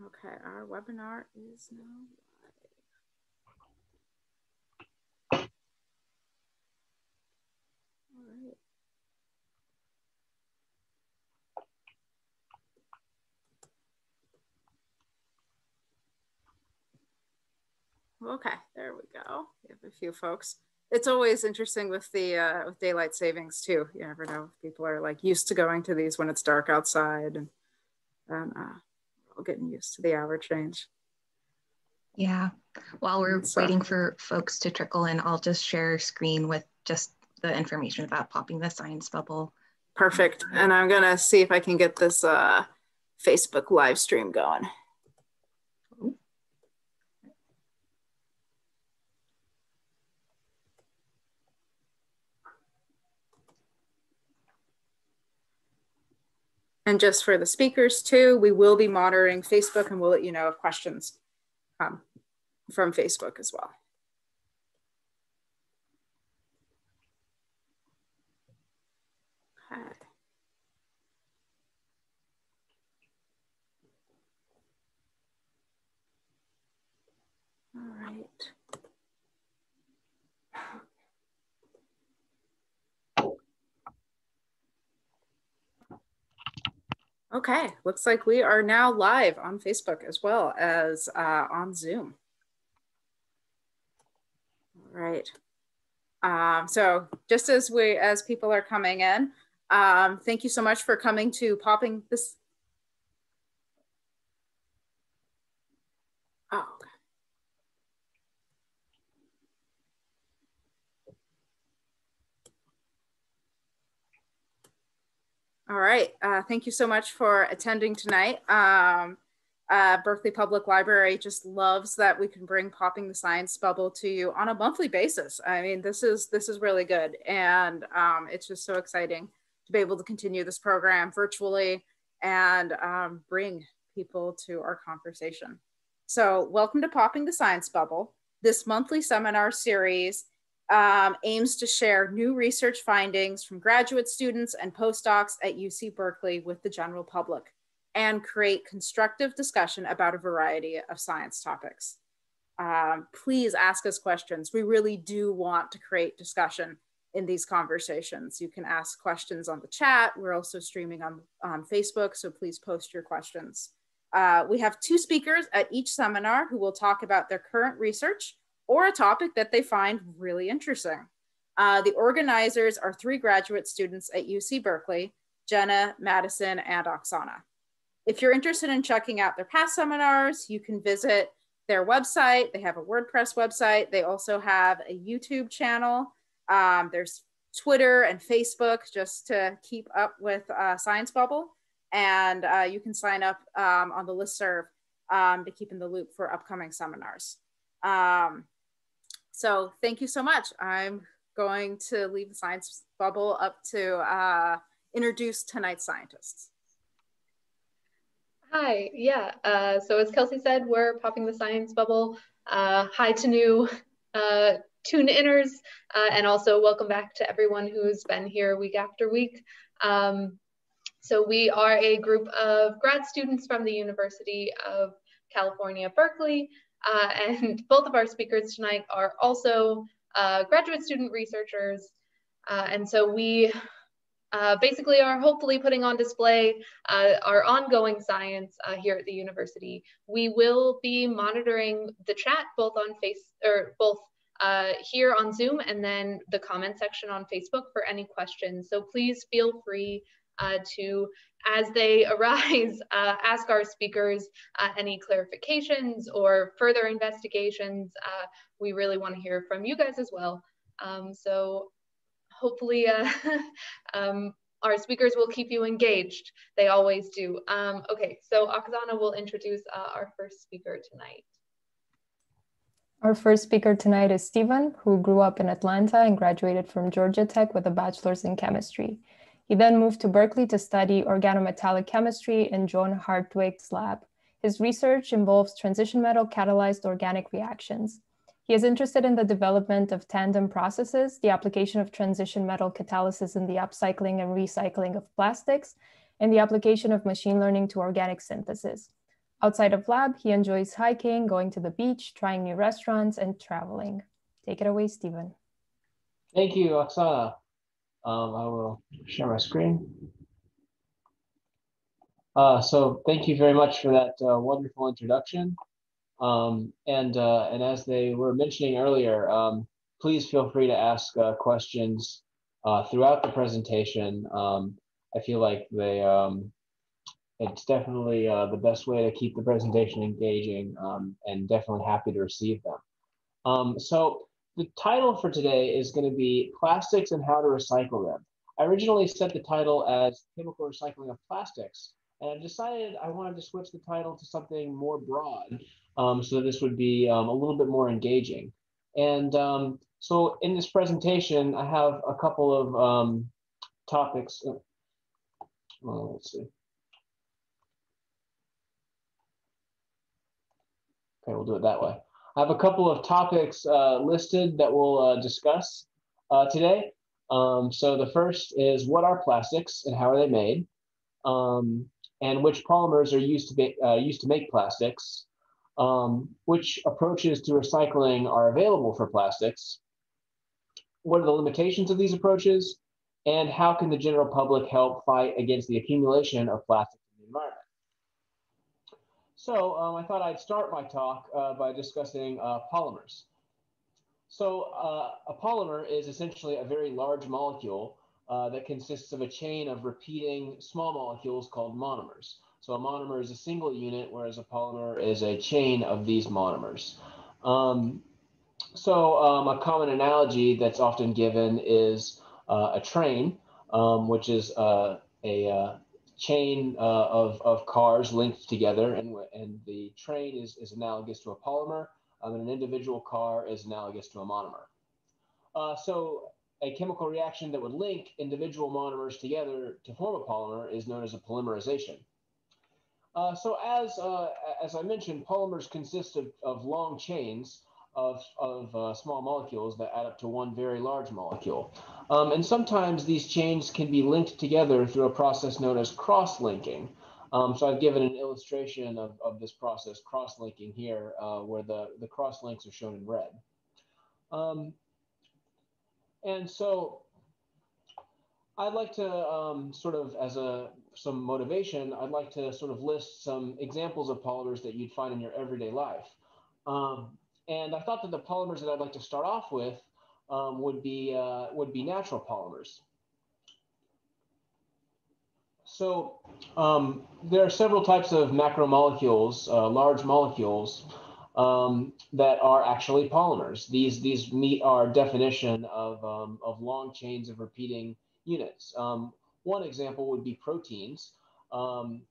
Okay, our webinar is now live. All right. Okay, there we go. We have a few folks. It's always interesting with the with daylight savings too. You never know if people are like used to going to these when it's dark outside, and we're all getting used to the hour change. Yeah, while we're waiting for folks to trickle in, I'll just share screen with just the information about popping the science bubble. Perfect. And I'm gonna see if I can get this Facebook live stream going. Ooh. And just for the speakers too, we will be monitoring Facebook, and we'll let you know of questions from Facebook as well. Okay. All right. Okay, looks like we are now live on Facebook as well as on Zoom. All right. So just as people are coming in, thank you so much for coming to popping this. Oh, okay. All right, thank you so much for attending tonight. Berkeley Public Library just loves that we can bring Popping the Science Bubble to you on a monthly basis. I mean, this is really good. And it's just so exciting to be able to continue this program virtually and bring people to our conversation. So welcome to Popping the Science Bubble. This monthly seminar series aims to share new research findings from graduate students and postdocs at UC Berkeley with the general public, and create constructive discussion about a variety of science topics. Please ask us questions. We really do want to create discussion in these conversations. You can ask questions on the chat. We're also streaming on Facebook, so please post your questions. We have 2 speakers at each seminar who will talk about their current research or a topic that they find really interesting. The organizers are 3 graduate students at UC Berkeley, Jenna, Madison, and Oksana. If you're interested in checking out their past seminars, you can visit their website. They have a WordPress website. They also have a YouTube channel. There's Twitter and Facebook just to keep up with Science Bubble. And you can sign up on the listserv to keep in the loop for upcoming seminars. So thank you so much. I'm going to leave the Science Bubble up to introduce tonight's scientists. Hi, yeah, so as Kelsey said, we're Popping the Science Bubble. Hi to new tune-inners, and also welcome back to everyone who's been here week after week. So we are a group of grad students from the University of California, Berkeley, and both of our speakers tonight are also graduate student researchers, and so we basically are hopefully putting on display our ongoing science here at the university. We will be monitoring the chat both on here on Zoom, and then the comment section on Facebook for any questions. So please feel free to, as they arise, ask our speakers any clarifications or further investigations. We really want to hear from you guys as well. So hopefully our speakers will keep you engaged. They always do. Okay, so Oksana will introduce our first speaker tonight. Our first speaker tonight is Stephen, who grew up in Atlanta and graduated from Georgia Tech with a bachelor's in chemistry. He then moved to Berkeley to study organometallic chemistry in John Hartwig's lab. His research involves transition metal catalyzed organic reactions. He is interested in the development of tandem processes, the application of transition metal catalysis in the upcycling and recycling of plastics, and the application of machine learning to organic synthesis. Outside of lab, he enjoys hiking, going to the beach, trying new restaurants, and traveling. Take it away, Stephen. Thank you, Oksana. I will share my screen. So thank you very much for that wonderful introduction. And as they were mentioning earlier, please feel free to ask questions throughout the presentation. I feel like it's definitely the best way to keep the presentation engaging, and definitely happy to receive them. So the title for today is going to be Plastics and How to Recycle Them. I originally set the title as Chemical Recycling of Plastics, and I decided I wanted to switch the title to something more broad, so this would be a little bit more engaging. And so in this presentation, I have a couple of topics. Well, let's see. Okay, we'll do it that way. I have a couple of topics listed that we'll discuss today. So the first is, what are plastics and how are they made? And which polymers are used to make plastics? Which approaches to recycling are available for plastics? What are the limitations of these approaches? And how can the general public help fight against the accumulation of plastics in the environment? So I thought I'd start my talk by discussing polymers. So a polymer is essentially a very large molecule that consists of a chain of repeating small molecules called monomers. So a monomer is a single unit, whereas a polymer is a chain of these monomers. A common analogy that's often given is a train, which is a chain of cars linked together, and the train is analogous to a polymer, and an individual car is analogous to a monomer. So a chemical reaction that would link individual monomers together to form a polymer is known as a polymerization. So as I mentioned, polymers consist of long chains of small molecules that add up to one very large molecule. And sometimes these chains can be linked together through a process known as cross-linking. So I've given an illustration of this process, cross-linking here, where the cross-links are shown in red. And so I'd like to sort of, as some motivation, I'd like to sort of list some examples of polymers that you'd find in your everyday life. And I thought that the polymers that I'd like to start off with would be natural polymers. So there are several types of macromolecules, large molecules, that are actually polymers. These meet our definition of long chains of repeating units. One example would be proteins.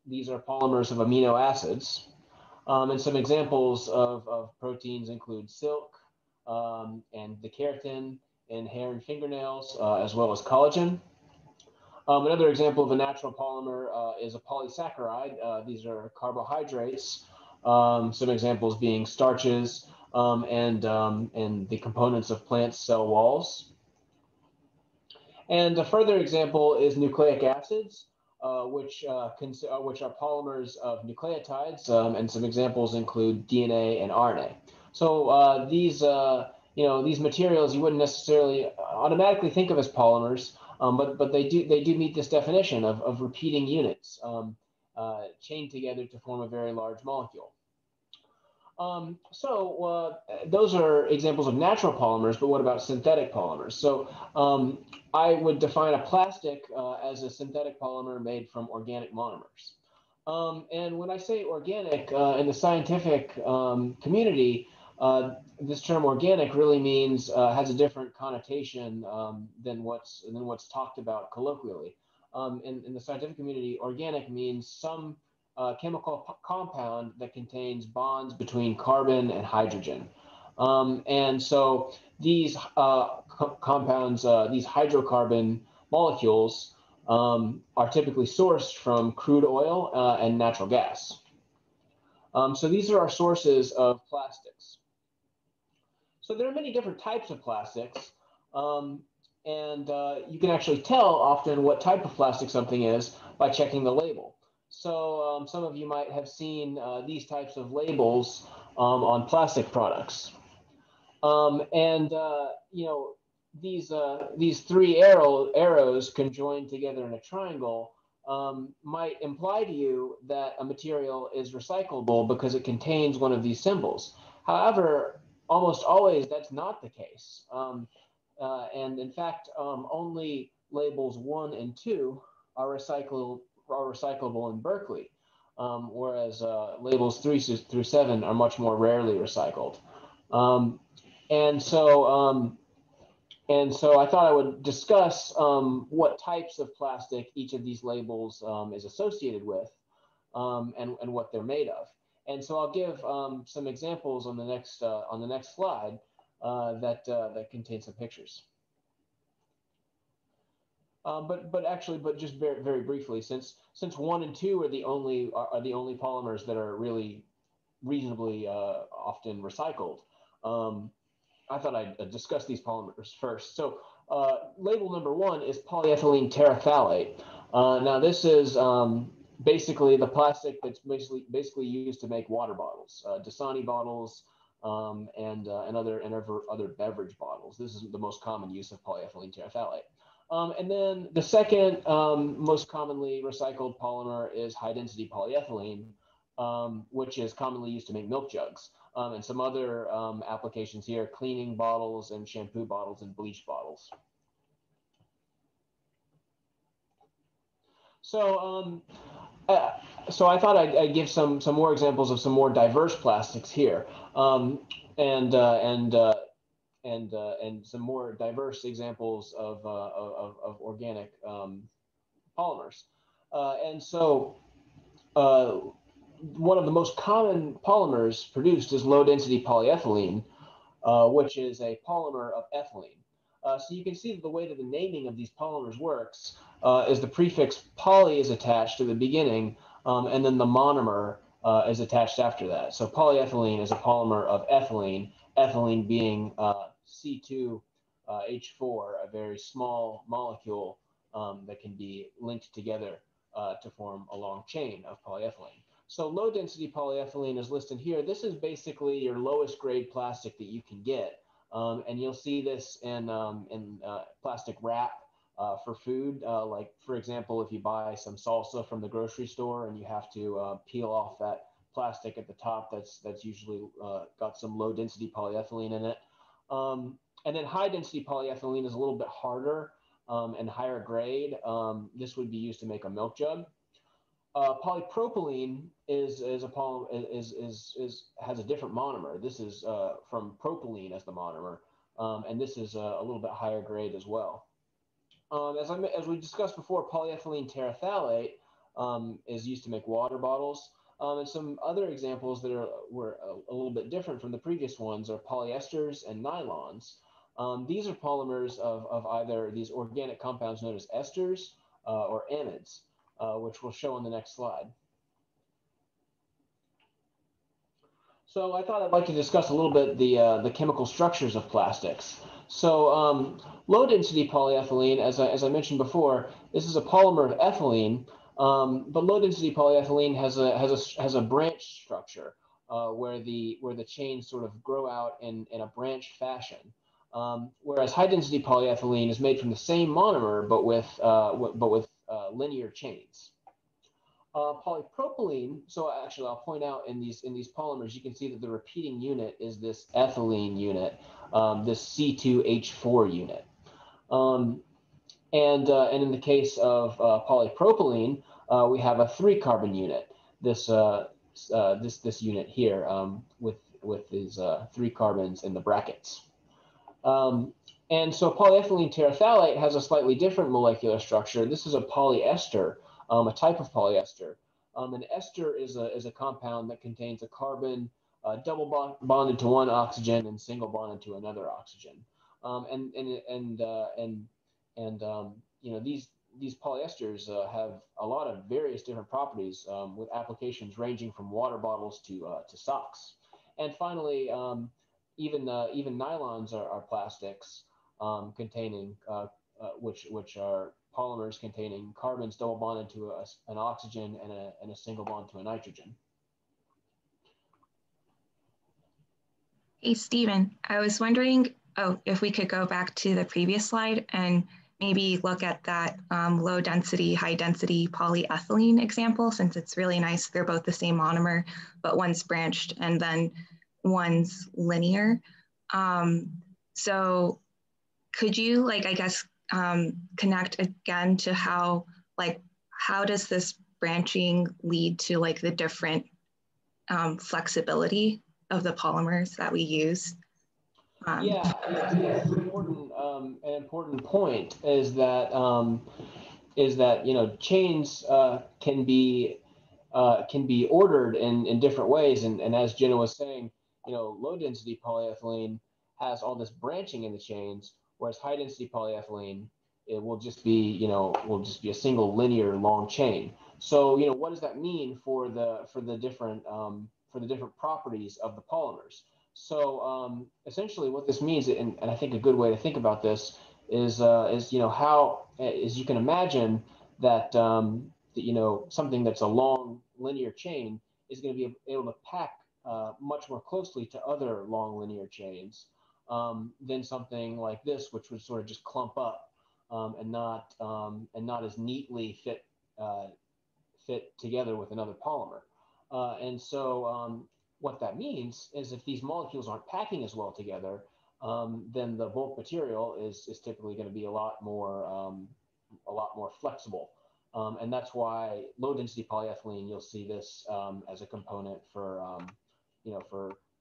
These are polymers of amino acids. And some examples of proteins include silk and the keratin in hair and fingernails, as well as collagen. Another example of a natural polymer is a polysaccharide. These are carbohydrates. Some examples being starches and the components of plant cell walls. And a further example is nucleic acids, which are polymers of nucleotides, and some examples include DNA and RNA. So these materials you wouldn't necessarily automatically think of as polymers, but they do meet this definition of repeating units chained together to form a very large molecule. Those are examples of natural polymers, but what about synthetic polymers? So I would define a plastic as a synthetic polymer made from organic monomers. And when I say organic in the scientific community, this term organic really means has a different connotation than what's talked about colloquially. In the scientific community, organic means some chemical compound that contains bonds between carbon and hydrogen. And so these compounds, these hydrocarbon molecules, are typically sourced from crude oil and natural gas. So these are our sources of plastics. So there are many different types of plastics, and you can actually tell often what type of plastic something is by checking the label. So some of you might have seen these types of labels on plastic products. You know, these three arrows conjoined together in a triangle might imply to you that a material is recyclable because it contains one of these symbols. However, almost always that's not the case. And in fact, only labels 1 and 2 are recyclable in Berkeley, whereas labels 3 through 7 are much more rarely recycled. And so I thought I would discuss what types of plastic each of these labels is associated with, and what they're made of. And so I'll give some examples on the next slide that contain some pictures. But just very briefly, since 1 and 2 are the only polymers that are really reasonably often recycled, I thought I'd discuss these polymers first. So label number 1 is polyethylene terephthalate. Now this is basically the plastic that's basically used to make water bottles, Dasani bottles, and other beverage bottles. This is the most common use of polyethylene terephthalate. And then the second most commonly recycled polymer is high density polyethylene, which is commonly used to make milk jugs. And some other applications here: cleaning bottles and shampoo bottles and bleach bottles. So I thought I'd give some more examples of some more diverse plastics here, and some more diverse examples of organic polymers. One of the most common polymers produced is low-density polyethylene, which is a polymer of ethylene. So you can see that the way that the naming of these polymers works is the prefix poly is attached to the beginning, and then the monomer is attached after that. So polyethylene is a polymer of ethylene, ethylene being C2H4, a very small molecule that can be linked together to form a long chain of polyethylene. So low density polyethylene is listed here. This is basically your lowest grade plastic that you can get. And you'll see this in plastic wrap for food. Like, for example, if you buy some salsa from the grocery store and you have to peel off that plastic at the top, that's usually got some low density polyethylene in it. And then high density polyethylene is a little bit harder and higher grade. This would be used to make a milk jug. Polypropylene has a different monomer. This is from propylene as the monomer, and this is a little bit higher grade as well. As we discussed before, polyethylene terephthalate is used to make water bottles. And some other examples that were a little bit different from the previous ones are polyesters and nylons. These are polymers of either these organic compounds known as esters or amides, which we'll show on the next slide. So I thought I'd like to discuss a little bit the chemical structures of plastics. So low density polyethylene, as I mentioned before, this is a polymer of ethylene, but low density polyethylene has a branch structure where the chains sort of grow out in a branched fashion. Whereas high density polyethylene is made from the same monomer but with linear chains. Polypropylene, so actually I'll point out in these polymers, you can see that the repeating unit is this ethylene unit, this C2H4 unit. And in the case of polypropylene, we have a 3-carbon unit, this unit here with these 3 carbons in the brackets. And so polyethylene terephthalate has a slightly different molecular structure. This is a polyester, a type of polyester. An ester is a compound that contains a carbon double bonded to one oxygen and single bonded to another oxygen. You know, these polyesters have a lot of various different properties with applications ranging from water bottles to socks. And finally, even nylons are plastics containing which are polymers containing carbons double bonded to an oxygen and a single bond to a nitrogen. Hey, Stephen, I was wondering, if we could go back to the previous slide and maybe look at that low density, high density polyethylene example, since it's really nice. They're both the same monomer, but one's branched and then one's linear. So could you, I guess, connect again to how does this branching lead to the different flexibility of the polymers that we use? Yeah, it's an important point is that chains can be ordered in different ways, and as Jenna was saying, low density polyethylene has all this branching in the chains, whereas high density polyethylene, it will just be a single linear long chain. So what does that mean for the different properties of the polymers? So essentially what this means, and I think a good way to think about this is how, as you can imagine, that something that's a long linear chain is going to be able to pack much more closely to other long linear chains than something like this, which would sort of just clump up and not as neatly fit together with another polymer. And so what that means is if these molecules aren't packing as well together, then the bulk material is typically going to be a lot more flexible. And that's why low density polyethylene, you'll see this as a component for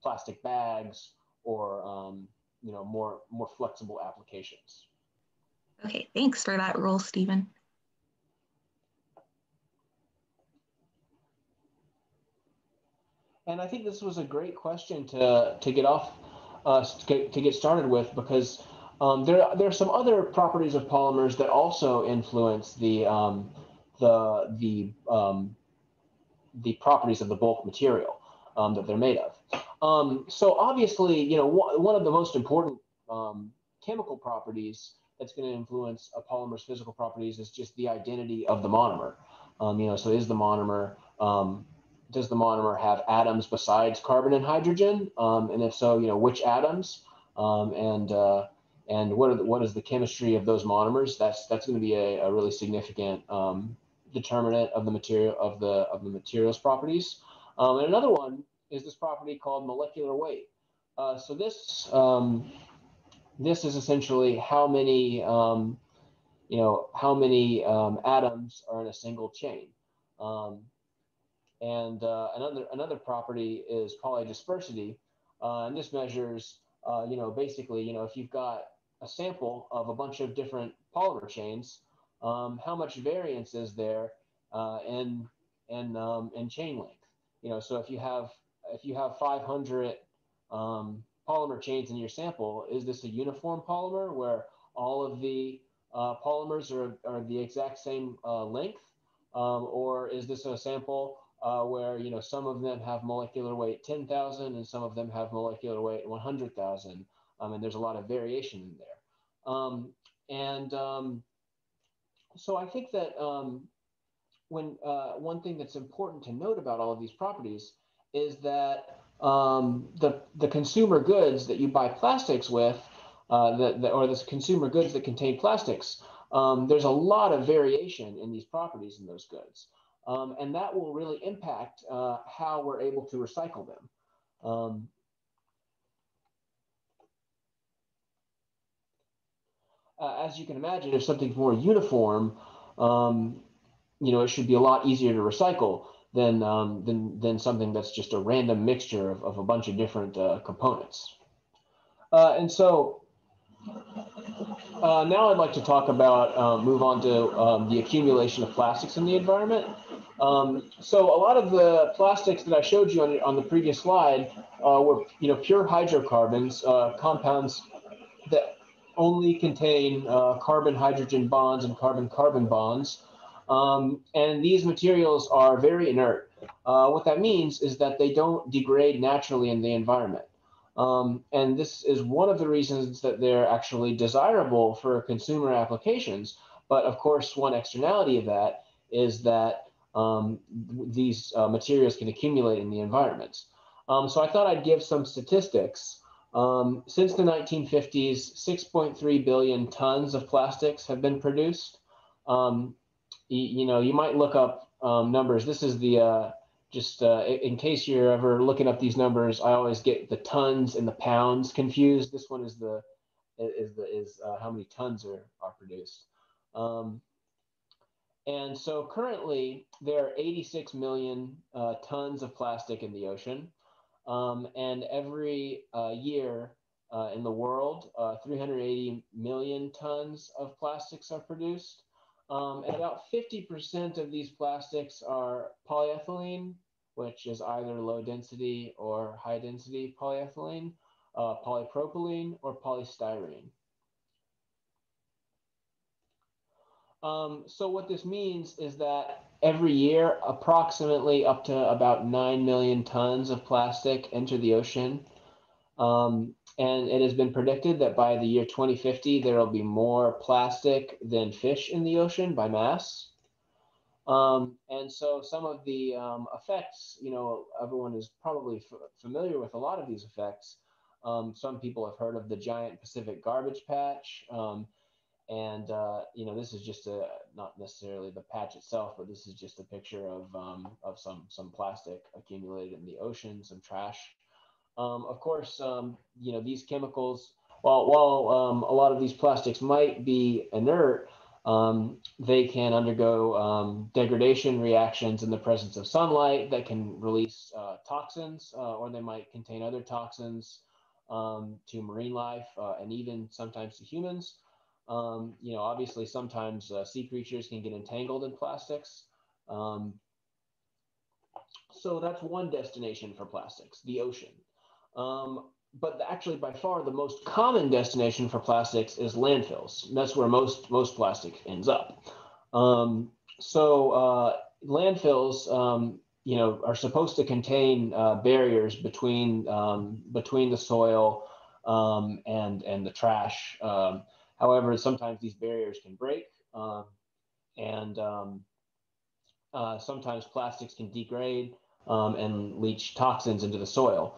plastic bags or more flexible applications. Okay, thanks for that rule, Stephen. And I think this was a great question to get off, to get started with, because there are some other properties of polymers that also influence the properties of the bulk material that they're made of. So obviously, one of the most important chemical properties that's going to influence a polymer's physical properties is just the identity of the monomer. So is the monomer does the monomer have atoms besides carbon and hydrogen? And if so, which atoms? And what is the chemistry of those monomers? That's going to be a really significant determinant of the material's properties. And another one is this property called molecular weight. So this is essentially how many atoms are in a single chain. And another property is polydispersity, and this measures, basically, if you've got a sample of a bunch of different polymer chains, how much variance is there in chain length? So if you have 500 polymer chains in your sample, is this a uniform polymer where all of the polymers are the exact same length, or is this a sample where some of them have molecular weight 10,000 and some of them have molecular weight 100,000, and there's a lot of variation in there. So I think that one thing that's important to note about all of these properties is that the consumer goods that you buy plastics with, or the consumer goods that contain plastics, there's a lot of variation in these properties in those goods. And that will really impact how we're able to recycle them. As you can imagine, if something's more uniform, it should be a lot easier to recycle than something that's just a random mixture of a bunch of different components. And so now I'd like to talk about, move on to the accumulation of plastics in the environment. So a lot of the plastics that I showed you on the previous slide were pure hydrocarbons, compounds that only contain carbon-hydrogen bonds and carbon-carbon bonds. And these materials are very inert. What that means is that they don't degrade naturally in the environment. And this is one of the reasons that they're actually desirable for consumer applications, But of course, one externality of that is that these materials can accumulate in the environment. So I thought I'd give some statistics. Since the 1950s, 6.3 billion tons of plastics have been produced. You might look up numbers. This is the in case you're ever looking up these numbers, I always get the tons and the pounds confused. This one is how many tons are produced. And so currently there are 86 million tons of plastic in the ocean. And every year in the world, 380 million tons of plastics are produced. And about 50% of these plastics are polyethylene, which is either low density or high density polyethylene, polypropylene, or polystyrene. So what this means is that every year, approximately up to about 9 million tons of plastic enter the ocean. And it has been predicted that by the year 2050, there will be more plastic than fish in the ocean by mass. And so some of the effects, everyone is probably familiar with a lot of these effects. Some people have heard of the giant Pacific garbage patch. And this is just not necessarily the patch itself, but this is just a picture of some plastic accumulated in the ocean, some trash. Of course, these chemicals, while a lot of these plastics might be inert, they can undergo degradation reactions in the presence of sunlight that can release toxins, or they might contain other toxins to marine life and even sometimes to humans. Obviously sometimes sea creatures can get entangled in plastics. So that's one destination for plastics, the ocean. But actually, by far, the most common destination for plastics is landfills. That's where most plastic ends up. Landfills, are supposed to contain barriers between the soil and the trash. However, sometimes these barriers can break, and sometimes plastics can degrade and leach toxins into the soil.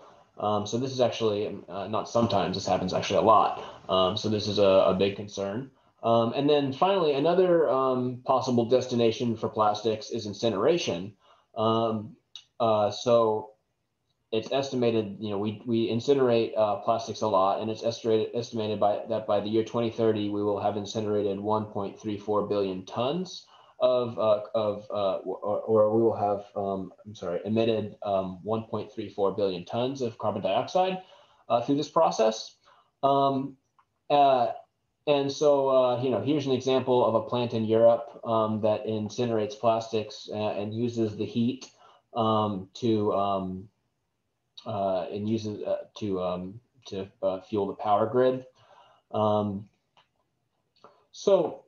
So this is actually not sometimes, this happens actually a lot. So this is a big concern. And then finally, another possible destination for plastics is incineration. So it's estimated, we incinerate plastics a lot, and it's estimated that by the year 2030, we will have incinerated 1.34 billion tons or we will have, emitted 1.34 billion tons of carbon dioxide through this process. And so, here's an example of a plant in Europe that incinerates plastics and uses the heat to fuel the power grid. So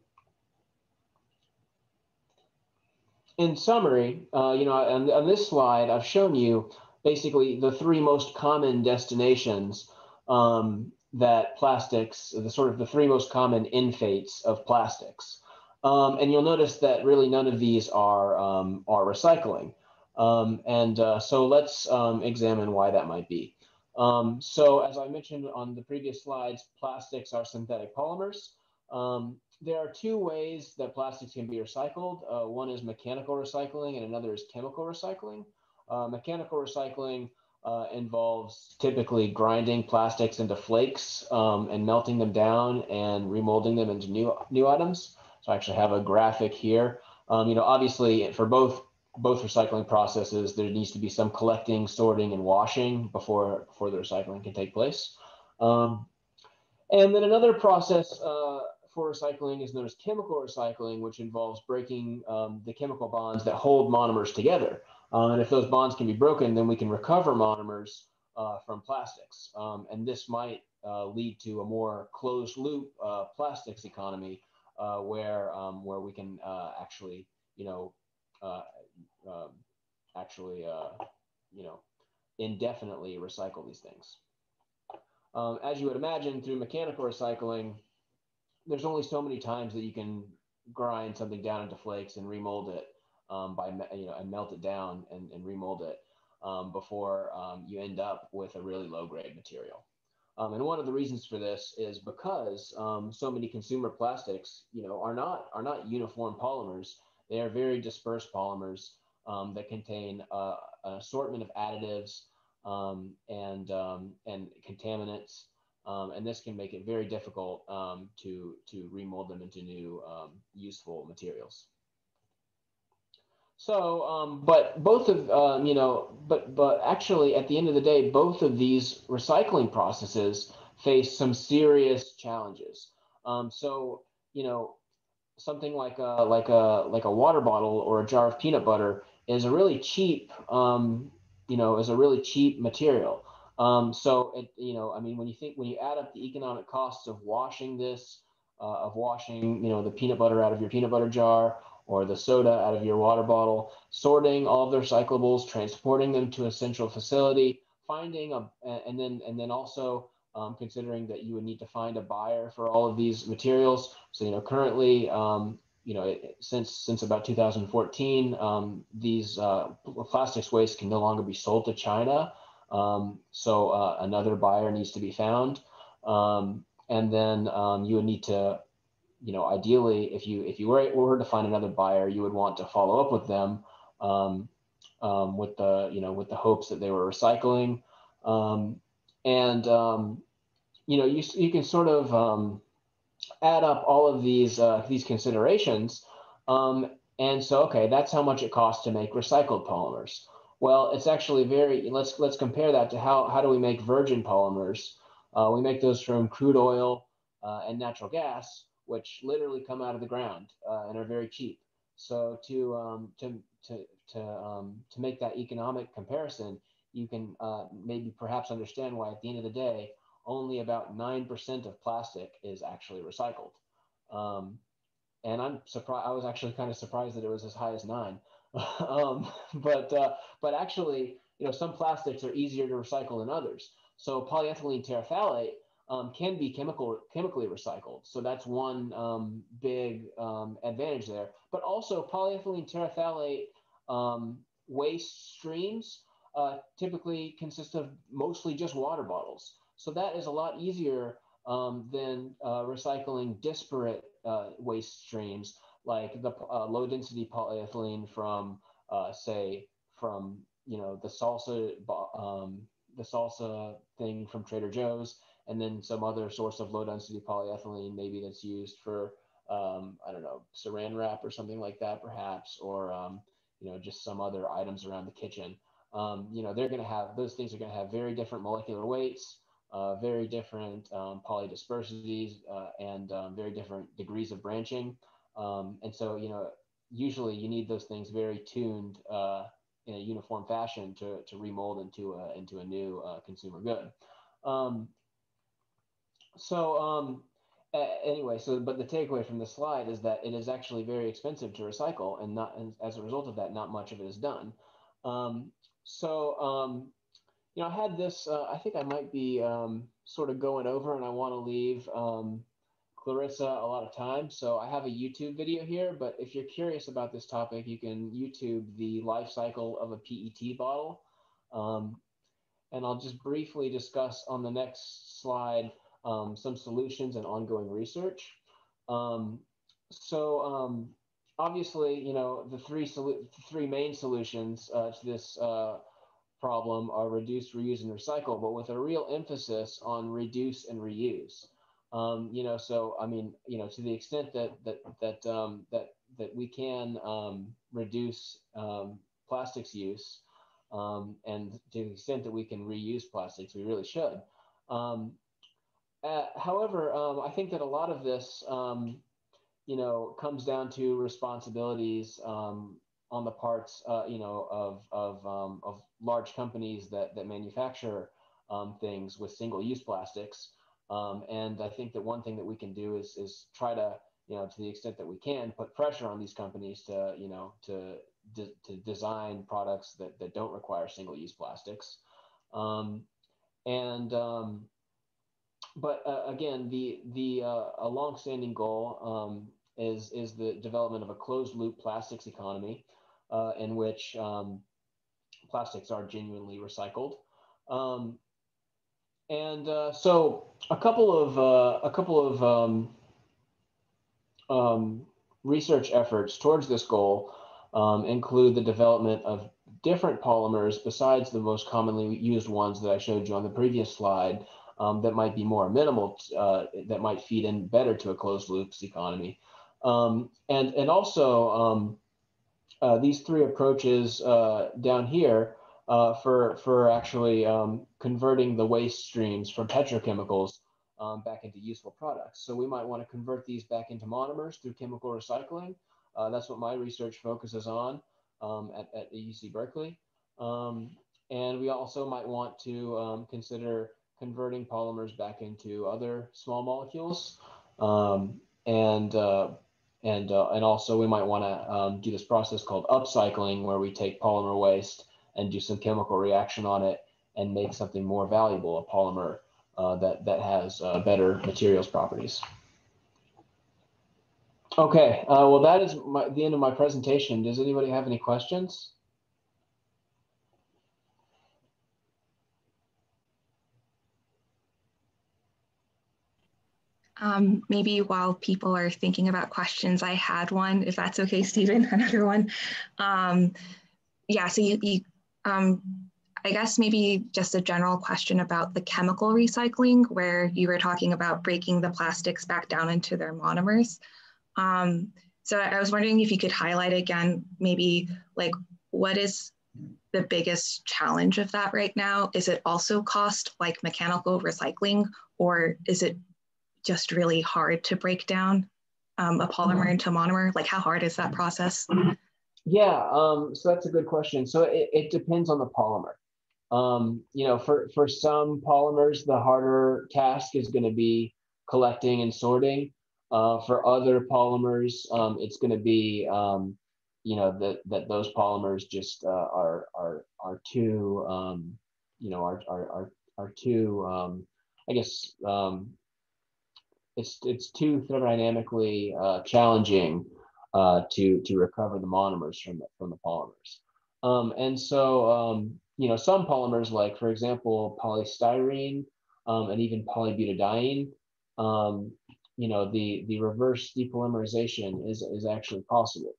in summary, on this slide, I've shown you basically the three most common destinations that plastics, the three most common in-fates of plastics. And you'll notice that really none of these are recycling. So let's examine why that might be. So as I mentioned on the previous slides, plastics are synthetic polymers. There are two ways that plastics can be recycled. One is mechanical recycling and another is chemical recycling. Mechanical recycling involves typically grinding plastics into flakes and melting them down and remolding them into new items. So I actually have a graphic here. Obviously for both recycling processes, there needs to be some collecting, sorting, and washing before the recycling can take place. And then another process for recycling is known as chemical recycling, which involves breaking the chemical bonds that hold monomers together. And if those bonds can be broken, then we can recover monomers from plastics. And this might lead to a more closed loop plastics economy where we can actually indefinitely recycle these things. As you would imagine, through mechanical recycling, there's only so many times that you can grind something down into flakes and remold it and melt it down and remold it before you end up with a really low grade material. And one of the reasons for this is because so many consumer plastics, are not uniform polymers. They are very dispersed polymers that contain an assortment of additives and contaminants, and this can make it very difficult to remold them into new useful materials. So, but both of but actually, at the end of the day, both of these recycling processes face some serious challenges. So, something like a water bottle or a jar of peanut butter is a really cheap material. So I mean, when you add up the economic costs of washing this, of washing the peanut butter out of your peanut butter jar or the soda out of your water bottle, sorting all of the recyclables, transporting them to a central facility, and then also considering that you would need to find a buyer for all of these materials. So currently, since about 2014, these plastics waste can no longer be sold to China. So another buyer needs to be found, and then you would need to, ideally, if you were to find another buyer, you would want to follow up with them with the hopes that they were recycling, you can sort of add up all of these considerations, and so okay, that's how much it costs to make recycled polymers. Well, it's actually let's compare that to how do we make virgin polymers. We make those from crude oil and natural gas, which literally come out of the ground and are very cheap. So to make that economic comparison, you can maybe perhaps understand why at the end of the day, only about 9% of plastic is actually recycled. And I'm surprised. I was actually kind of surprised that it was as high as 9. But actually, some plastics are easier to recycle than others. So polyethylene terephthalate can be chemically recycled. So that's one big advantage there. But also polyethylene terephthalate waste streams typically consist of mostly just water bottles. So that is a lot easier than recycling disparate waste streams like the low density polyethylene from the salsa thing from Trader Joe's, and then some other source of low density polyethylene maybe that's used for I don't know, saran wrap or something like that perhaps, or just some other items around the kitchen. They're going to have, those things are going to have very different molecular weights, very different polydispersities, and very different degrees of branching. And so, usually you need those things very tuned in a uniform fashion to remold into a new consumer good. Anyway, but the takeaway from this slide is that it is actually very expensive to recycle, and as a result of that, not much of it is done. I had this, I think I might be sort of going over, and I want to leave Clarissa a lot of time. So I have a YouTube video here, but if you're curious about this topic, you can YouTube the life cycle of a PET bottle. And I'll just briefly discuss on the next slide some solutions and ongoing research. Obviously, the three main solutions to this problem are reduce, reuse, and recycle, but with a real emphasis on reduce and reuse. So I mean, to the extent that we can reduce plastics use, and to the extent that we can reuse plastics, we really should. However, I think that a lot of this, comes down to responsibilities on the parts, of large companies that manufacture things with single-use plastics. And I think that one thing that we can do is try to, to the extent that we can, put pressure on these companies to, to design products that don't require single-use plastics. But again, a longstanding goal is the development of a closed loop plastics economy in which plastics are genuinely recycled. So a couple of research efforts towards this goal include the development of different polymers besides the most commonly used ones that I showed you on the previous slide that might be more amenable, that might feed in better to a closed loops economy. And also these three approaches down here for actually converting the waste streams from petrochemicals back into useful products. So we might want to convert these back into monomers through chemical recycling. That's what my research focuses on at UC Berkeley. And we also might want to consider converting polymers back into other small molecules. And also we might want to do this process called upcycling, where we take polymer waste and do some chemical reaction on it and make something more valuable, a polymer that has better materials properties. Okay, well, that is the end of my presentation. Does anybody have any questions? Maybe while people are thinking about questions, I had one, if that's okay, Stephen, another one. Yeah, so I guess maybe just a general question about the chemical recycling, where you were talking about breaking the plastics back down into their monomers. So I was wondering if you could highlight again, maybe like what is the biggest challenge of that right now? Is it also cost like mechanical recycling, or is it just really hard to break down a polymer into monomer? Like how hard is that process? Yeah, so that's a good question. So it depends on the polymer. You know, for some polymers, the harder task is going to be collecting and sorting. For other polymers, it's going to be, you know, that those polymers just are too, you know, are too, I guess, it's too thermodynamically challenging to recover the monomers from the polymers. And so, you know, some polymers, like for example, polystyrene and even polybutadiene, you know, the reverse depolymerization is actually possible.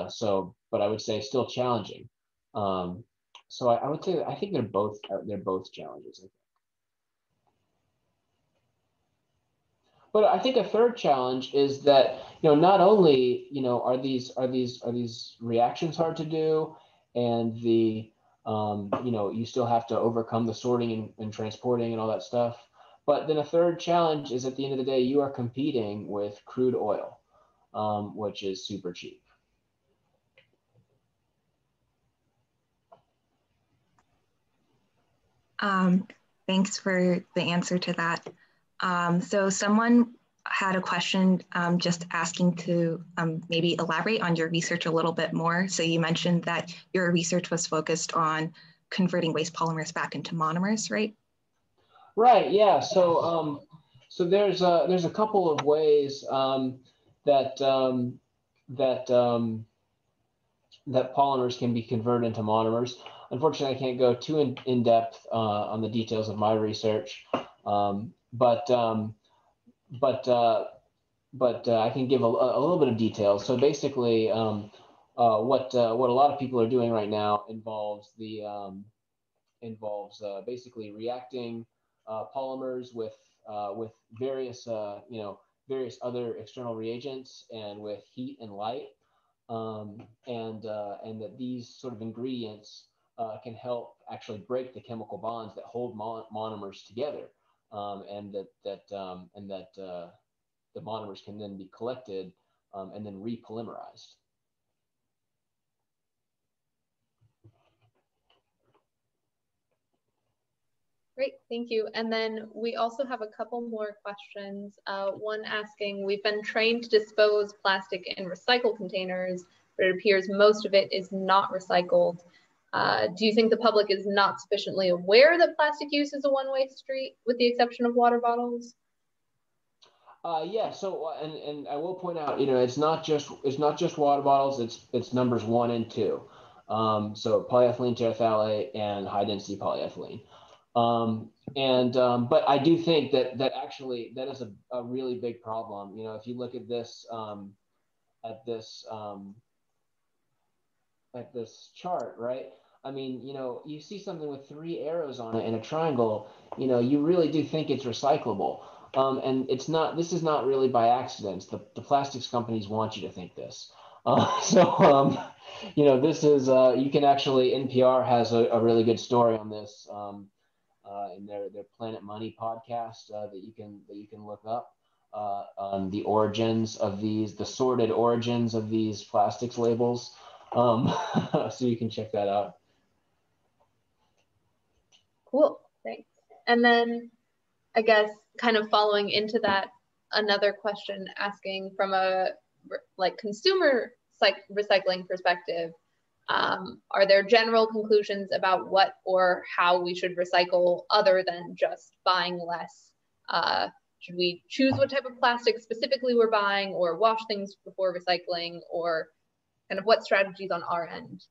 So, but I would say still challenging. So I would say I think they're both challenges, I think. But I think a third challenge is that, you know, not only, you know, are these reactions hard to do, and you know, you still have to overcome the sorting and transporting and all that stuff. But then a third challenge is, at the end of the day, you are competing with crude oil, which is super cheap. Thanks for the answer to that. So someone had a question just asking to maybe elaborate on your research a little bit more. So you mentioned that your research was focused on converting waste polymers back into monomers, right? Right, yeah. So so there's a couple of ways that polymers can be converted into monomers. Unfortunately, I can't go too in depth on the details of my research, but I can give a little bit of detail. So basically, what a lot of people are doing right now involves basically reacting polymers with various you know, various other external reagents and with heat and light, and that these sort of ingredients can help actually break the chemical bonds that hold monomers together, and that the monomers can then be collected and then repolymerized. Great, thank you. And then we also have a couple more questions. One asking, we've been trained to dispose plastic in recycled containers, but it appears most of it is not recycled. Do you think the public is not sufficiently aware that plastic use is a one-way street, with the exception of water bottles? Yeah. So, and I will point out, it's not just water bottles. It's numbers 1 and 2. So polyethylene terephthalate and high density polyethylene. But I do think that actually that is a really big problem. If you look at this at this chart, right? I mean, you see something with 3 arrows on it in a triangle, you really do think it's recyclable. And it's not, this is not really by accident. The plastics companies want you to think this. This is, you can actually, NPR has a really good story on this in their Planet Money podcast that you can look up on the origins of the sordid origins of these plastics labels. So you can check that out. Cool, thanks. And then I guess kind of following into that, another question asking from a consumer recycling perspective, are there general conclusions about what or how we should recycle other than just buying less? Should we choose what type of plastic specifically we're buying, or wash things before recycling, or kind of what strategies on our end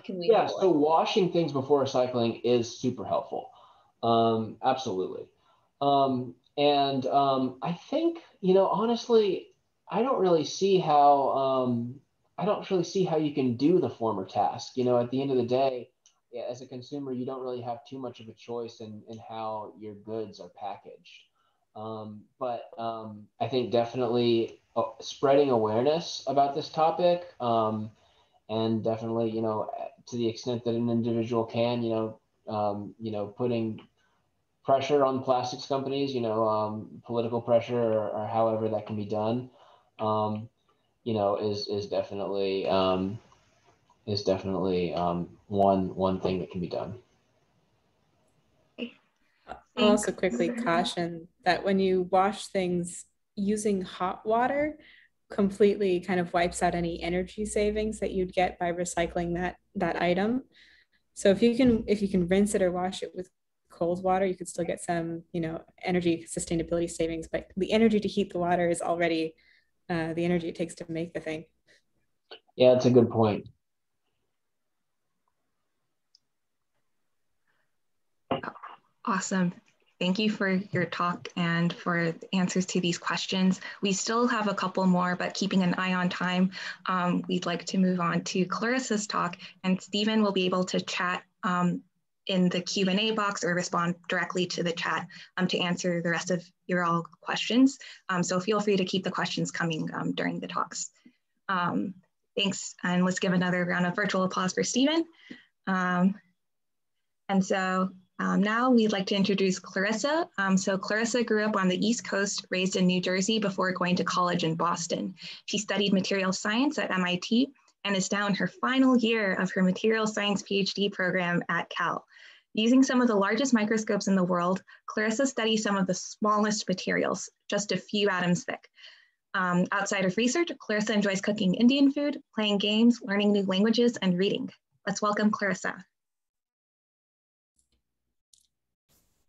can we employ? So washing things before recycling is super helpful. Absolutely. I think, honestly, I don't really see how you can do the former task. At the end of the day, as a consumer, you don't really have too much of a choice in how your goods are packaged. I think definitely spreading awareness about this topic, and definitely, to the extent that an individual can, putting pressure on plastics companies, political pressure or however that can be done, is definitely one thing that can be done. I'll also quickly caution that when you wash things using hot water, completely kind of wipes out any energy savings that you'd get by recycling that item. So if you can rinse it or wash it with cold water, you could still get some, energy sustainability savings, but the energy to heat the water is already the energy it takes to make the thing. Yeah, that's a good point. Awesome. Thank you for your talk and for the answers to these questions. We still have a couple more, but keeping an eye on time, we'd like to move on to Clarissa's talk, and Stephen will be able to chat in the Q&A box or respond directly to the chat to answer the rest of your all questions. So feel free to keep the questions coming during the talks. Thanks, and let's give another round of virtual applause for Stephen. Now we'd like to introduce Clarissa. So Clarissa grew up on the East Coast, raised in New Jersey before going to college in Boston. She studied material science at MIT and is now in her final year of her material science PhD program at Cal. Using some of the largest microscopes in the world, Clarissa studies some of the smallest materials, just a few atoms thick. Outside of research, Clarissa enjoys cooking Indian food, playing games, learning new languages, and reading. Let's welcome Clarissa.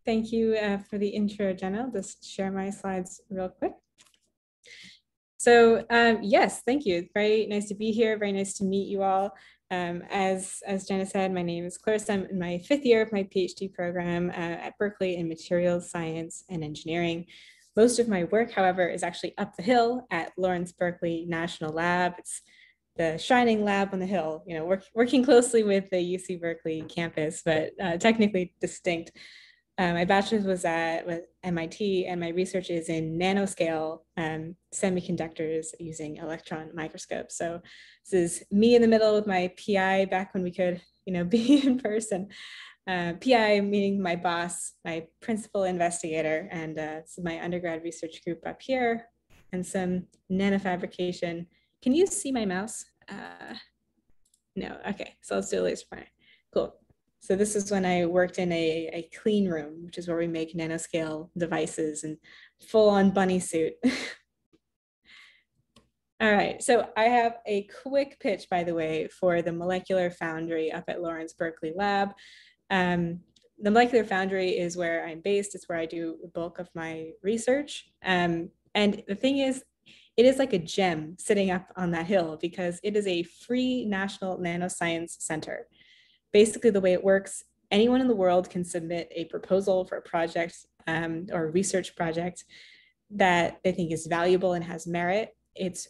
Thank you for the intro, Jenna. I'll just share my slides real quick. So yes, thank you. Very nice to be here. Very nice to meet you all. As Jenna said, my name is Clarissa. I'm in my 5th year of my PhD program at Berkeley in materials science and engineering. Most of my work, however, is actually up the hill at Lawrence Berkeley National Lab. It's the shining lab on the hill, working closely with the UC Berkeley campus, but technically distinct. My bachelor's was at MIT, and my research is in nanoscale semiconductors using electron microscopes. So this is me in the middle with my PI back when we could, be in person. PI meaning my boss, my principal investigator, and this is my undergrad research group up here, and some nanofabrication. Can you see my mouse? No, okay, so let's do a laser pointer. Cool. So this is when I worked in a clean room, which is where we make nanoscale devices and full-on bunny suit. All right, so I have a quick pitch, by the way, for the Molecular Foundry up at Lawrence Berkeley Lab. The Molecular Foundry is where I'm based. It's where I do the bulk of my research. And the thing is, it is like a gem sitting up on that hill because it is a free national nanoscience center. Basically, the way it works, anyone in the world can submit a proposal for a project or a research project that they think is valuable and has merit. It's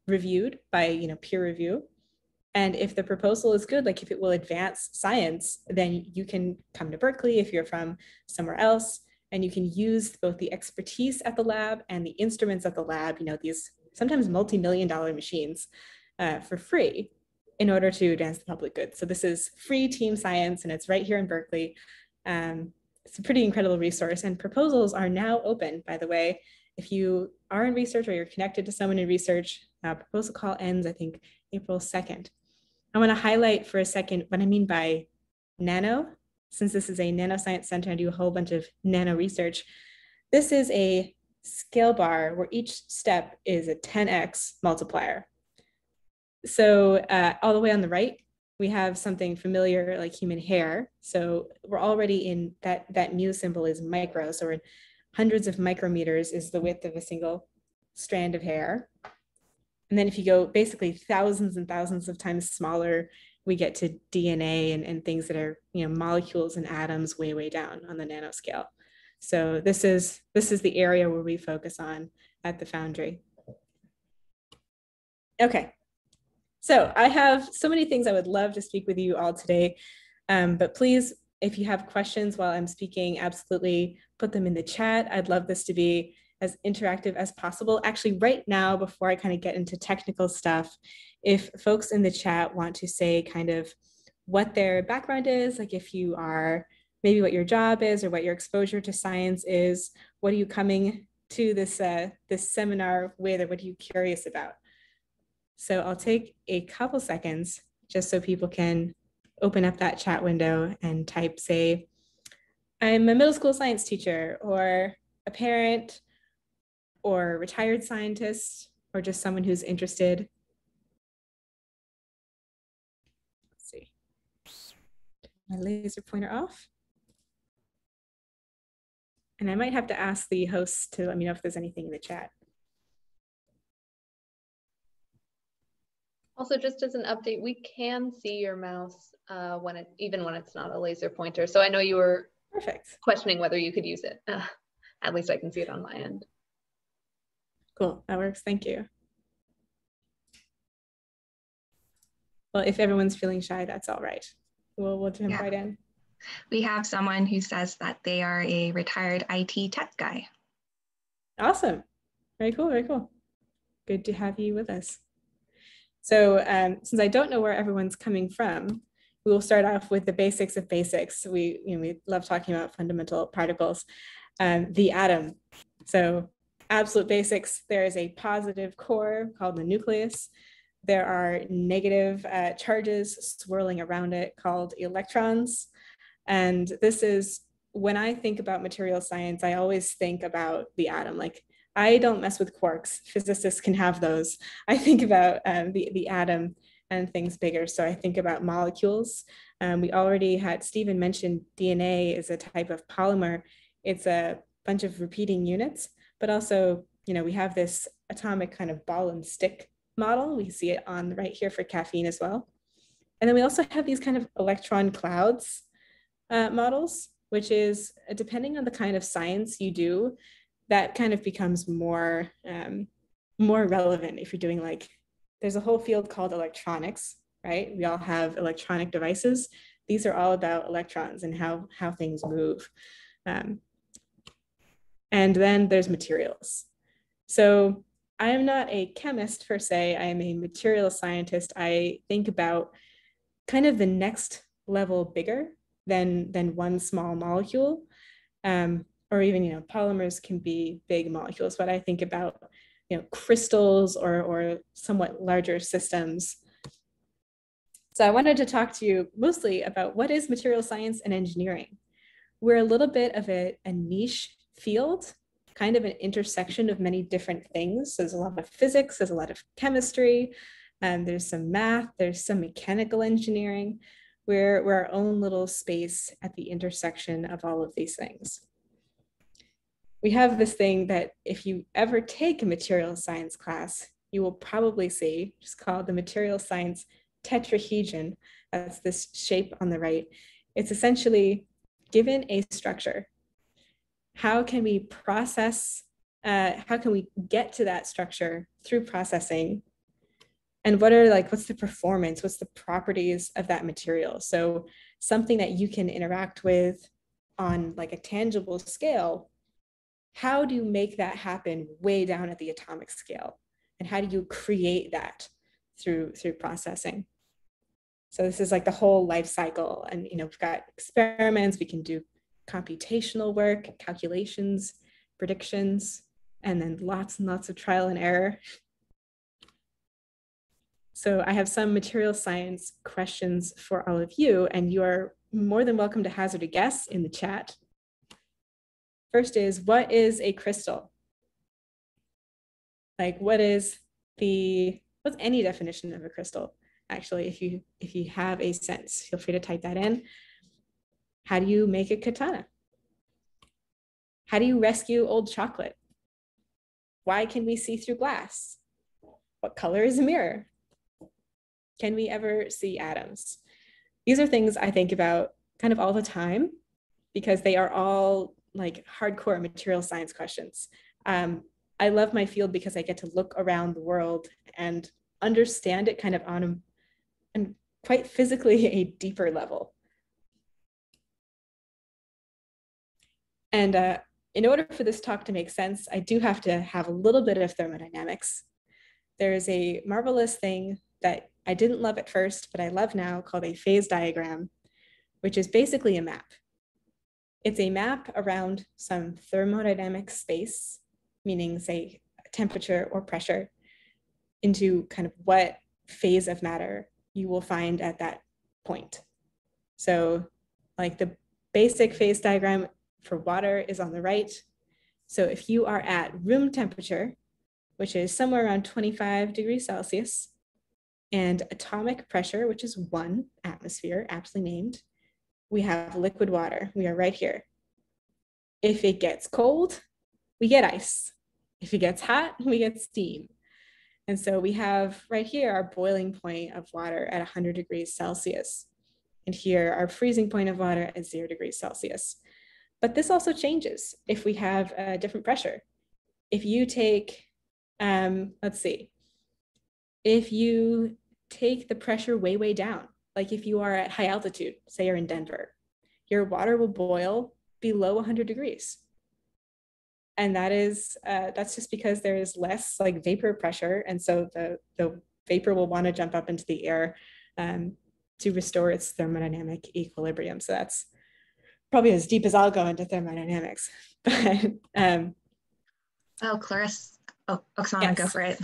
reviewed by peer review. And if the proposal is good, like if it will advance science, then you can come to Berkeley if you're from somewhere else, and you can use both the expertise at the lab and the instruments at the lab, these sometimes multi-million-dollar machines for free in order to advance the public good. So this is free team science, and it's right here in Berkeley. It's a pretty incredible resource, and proposals are now open, by the way. If you are in research or you're connected to someone in research, proposal call ends, I think, April 2nd. I want to highlight for a second what I mean by nano. Since this is a nanoscience center, I do a whole bunch of nano research. This is a scale bar where each step is a 10x multiplier. So all the way on the right, we have something familiar like human hair. So we're already in that mu symbol is micro. So we're in hundreds of micrometers is the width of a single strand of hair. And then if you go basically thousands and thousands of times smaller, we get to DNA and things that are molecules and atoms way, way down on the nanoscale. So this is the area where we focus on at the Foundry. Okay, so I have so many things I would love to speak with you all today, but please, if you have questions while I'm speaking, absolutely put them in the chat. I'd love this to be as interactive as possible. Actually, right now, before I kind of get into technical stuff, if folks in the chat want to say kind of what their background is, like if you are, maybe what your job is or what your exposure to science is, what are you coming to this seminar with, or what are you curious about? So I'll take a couple seconds just so people can open up that chat window and type, say, I'm a middle school science teacher, or a parent, or retired scientist, or just someone who's interested. Let's see. My laser pointer off. And I might have to ask the hosts to let me know if there's anything in the chat. Also, just as an update, we can see your mouse even when it's not a laser pointer. So I know you were questioning whether you could use it. At least I can see it on my end. Cool, that works, thank you. Well, if everyone's feeling shy, that's all right. We'll jump right in. We have someone who says that they are a retired IT tech guy. Awesome, very cool, very cool. Good to have you with us. So since I don't know where everyone's coming from, we will start off with the basics of basics. We love talking about fundamental particles. The atom. So absolute basics, there is a positive core called the nucleus. There are negative charges swirling around it called electrons. And this is, when I think about material science, I always think about the atom. Like, I don't mess with quarks. Physicists can have those. I think about the atom and things bigger. So I think about molecules. We already had, Stephen mentioned DNA is a type of polymer. It's a bunch of repeating units, but also, we have this atomic kind of ball and stick model. We see it on the right here for caffeine as well. And then we also have these kind of electron clouds models, which is, depending on the kind of science you do, that kind of becomes more relevant if you're doing, like, there's a whole field called electronics, right? We all have electronic devices. These are all about electrons and how things move. And then there's materials. So I am not a chemist per se, I am a material scientist. I think about kind of the next level bigger than one small molecule. Or even, polymers can be big molecules, but I think about, crystals or somewhat larger systems. So I wanted to talk to you mostly about what is material science and engineering. We're a little bit of a niche field, kind of an intersection of many different things. So there's a lot of physics, there's a lot of chemistry, there's some math, there's some mechanical engineering. We're our own little space at the intersection of all of these things. we have this thing that if you ever take a material science class, you will probably see, just called the material science tetrahedron. That's this shape on the right. It's essentially, given a structure, how can we process, how can we get to that structure through processing? And what's the performance, what's the properties of that material? So something that you can interact with on like a tangible scale, how do you make that happen way down at the atomic scale? And how do you create that through processing? So this is like the whole life cycle. And we've got experiments, we can do computational work, calculations, predictions, and then lots and lots of trial and error. So I have some material science questions for all of you, and you are more than welcome to hazard a guess in the chat. First is, what is a crystal? Like, what's any definition of a crystal? Actually, if you have a sense, feel free to type that in. How do you make a katana? How do you rescue old chocolate? Why can we see through glass? What color is a mirror? Can we ever see atoms? These are things I think about kind of all the time because they are all like hardcore material science questions. I love my field because I get to look around the world and understand it kind of on and quite physically a deeper level. And in order for this talk to make sense, I do have to have a little bit of thermodynamics. There is a marvelous thing that I didn't love at first, but I love now, called a phase diagram, which is basically a map. It's a map around some thermodynamic space, meaning say temperature or pressure, into kind of what phase of matter you will find at that point. So like the basic phase diagram for water is on the right. So if you are at room temperature, which is somewhere around 25 degrees Celsius, and atomic pressure, which is 1 atmosphere, aptly named, we have liquid water. We are right here. If it gets cold, we get ice. If it gets hot, we get steam. And so we have right here our boiling point of water at 100 degrees Celsius. And here our freezing point of water at 0 degrees Celsius. But this also changes if we have a different pressure. If you take, let's see, if you take the pressure way, way down, like if you are at high altitude, say you're in Denver, your water will boil below 100 degrees. And that's just because there is less like vapor pressure. And so the vapor will want to jump up into the air to restore its thermodynamic equilibrium. So that's probably as deep as I'll go into thermodynamics. But Clarissa, Oksana, yes. Go for it.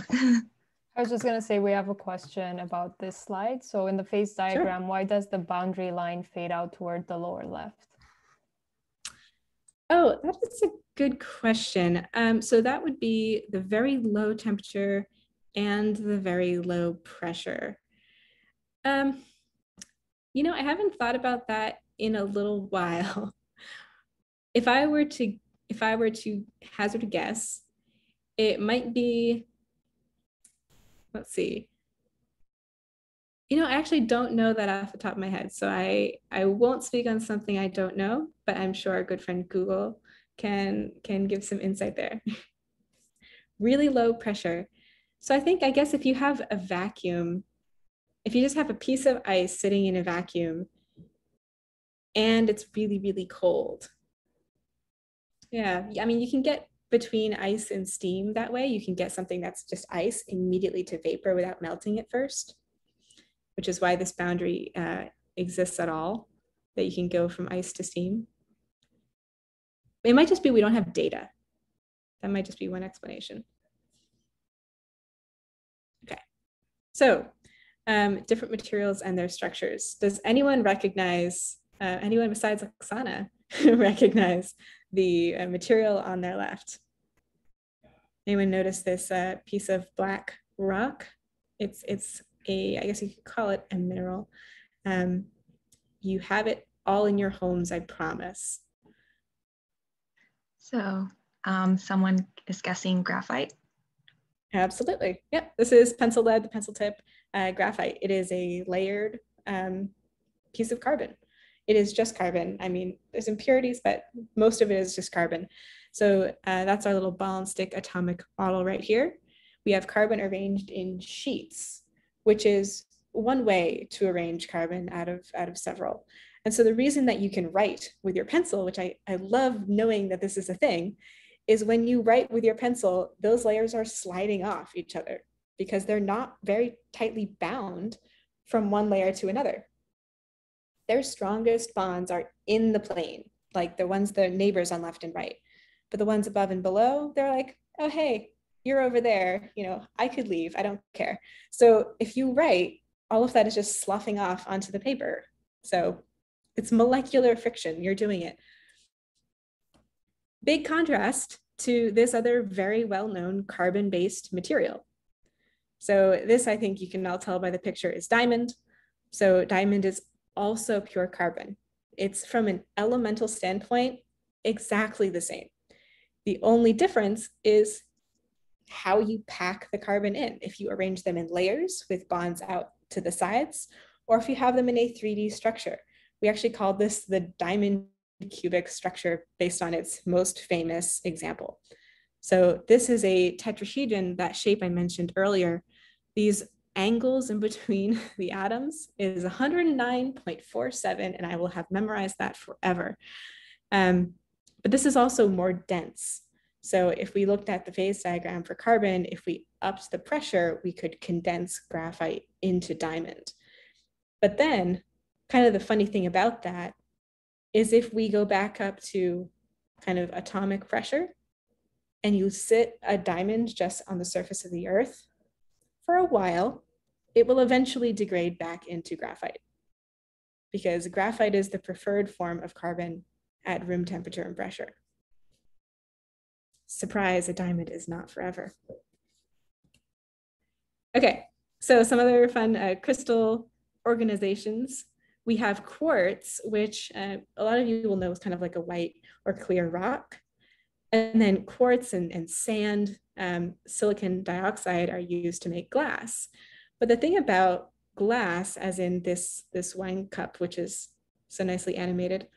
I was just going to say we have a question about this slide. So in the phase diagram, why does the boundary line fade out toward the lower left? Oh, that is a good question. So that would be the very low temperature and the very low pressure. I haven't thought about that in a little while. If I were to hazard a guess, it might be, let's see. I actually don't know that off the top of my head. So I won't speak on something I don't know, but I'm sure our good friend Google can give some insight there. Really low pressure. So I guess if you have a vacuum, if you just have a piece of ice sitting in a vacuum and it's really, really cold. Yeah, I mean, you can get between ice and steam that way. You can get something that's just ice immediately to vapor without melting it first, which is why this boundary exists at all, that you can go from ice to steam. It might just be we don't have data. That might just be one explanation. Okay, so different materials and their structures. Does anyone recognize, anyone besides Oksana, recognize the material on their left? Anyone notice this piece of black rock? It's I guess you could call it a mineral. You have it all in your homes, I promise. So Someone is guessing graphite. Absolutely. Yep. This is pencil lead, the pencil tip, graphite. It is a layered piece of carbon. It is just carbon. I mean, there's impurities, but most of it is just carbon. So that's our little ball and stick atomic model right here. We have carbon arranged in sheets, which is one way to arrange carbon out of several. And so the reason that you can write with your pencil, which I love knowing that this is a thing, is when you write with your pencil, those layers are sliding off each other because they're not very tightly bound from one layer to another. Their strongest bonds are in the plane, like the ones the neighbors on left and right. But the ones above and below, they're like, oh, hey, you're over there. You know, I could leave. I don't care. So if you write, all of that is just sloughing off onto the paper. So it's molecular friction. You're doing it. Big contrast to this other very well-known carbon-based material. So this, I think you can all tell by the picture, is diamond. So diamond is also pure carbon. It's from an elemental standpoint, exactly the same. The only difference is how you pack the carbon in. If you arrange them in layers with bonds out to the sides, or if you have them in a 3D structure. We actually call this the diamond cubic structure based on its most famous example. So this is a tetrahedron, that shape I mentioned earlier. These angles in between the atoms is 109.47, and I will have memorized that forever. But this is also more dense. So if we looked at the phase diagram for carbon, if we upped the pressure, we could condense graphite into diamond. But then, kind of the funny thing about that is if we go back up to kind of atomic pressure and you sit a diamond just on the surface of the earth, for a while, it will eventually degrade back into graphite because graphite is the preferred form of carbon at room temperature and pressure. Surprise, a diamond is not forever. Okay, so some other fun crystal organizations. We have quartz, which a lot of you will know is kind of like a white or clear rock. And then quartz and sand, silicon dioxide are used to make glass. But the thing about glass, as in this wine cup, which is so nicely animated,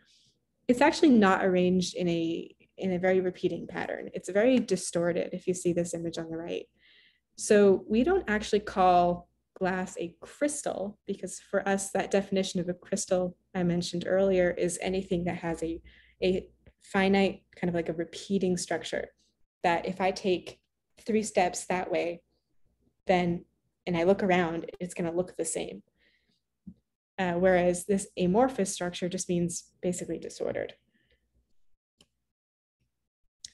it's actually not arranged in a very repeating pattern. It's very distorted if you see this image on the right. So we don't actually call glass a crystal because for us, that definition of a crystal I mentioned earlier is anything that has a finite, kind of like a repeating structure, that if I take 3 steps that way, then, and I look around, it's going to look the same. Whereas this amorphous structure just means basically disordered.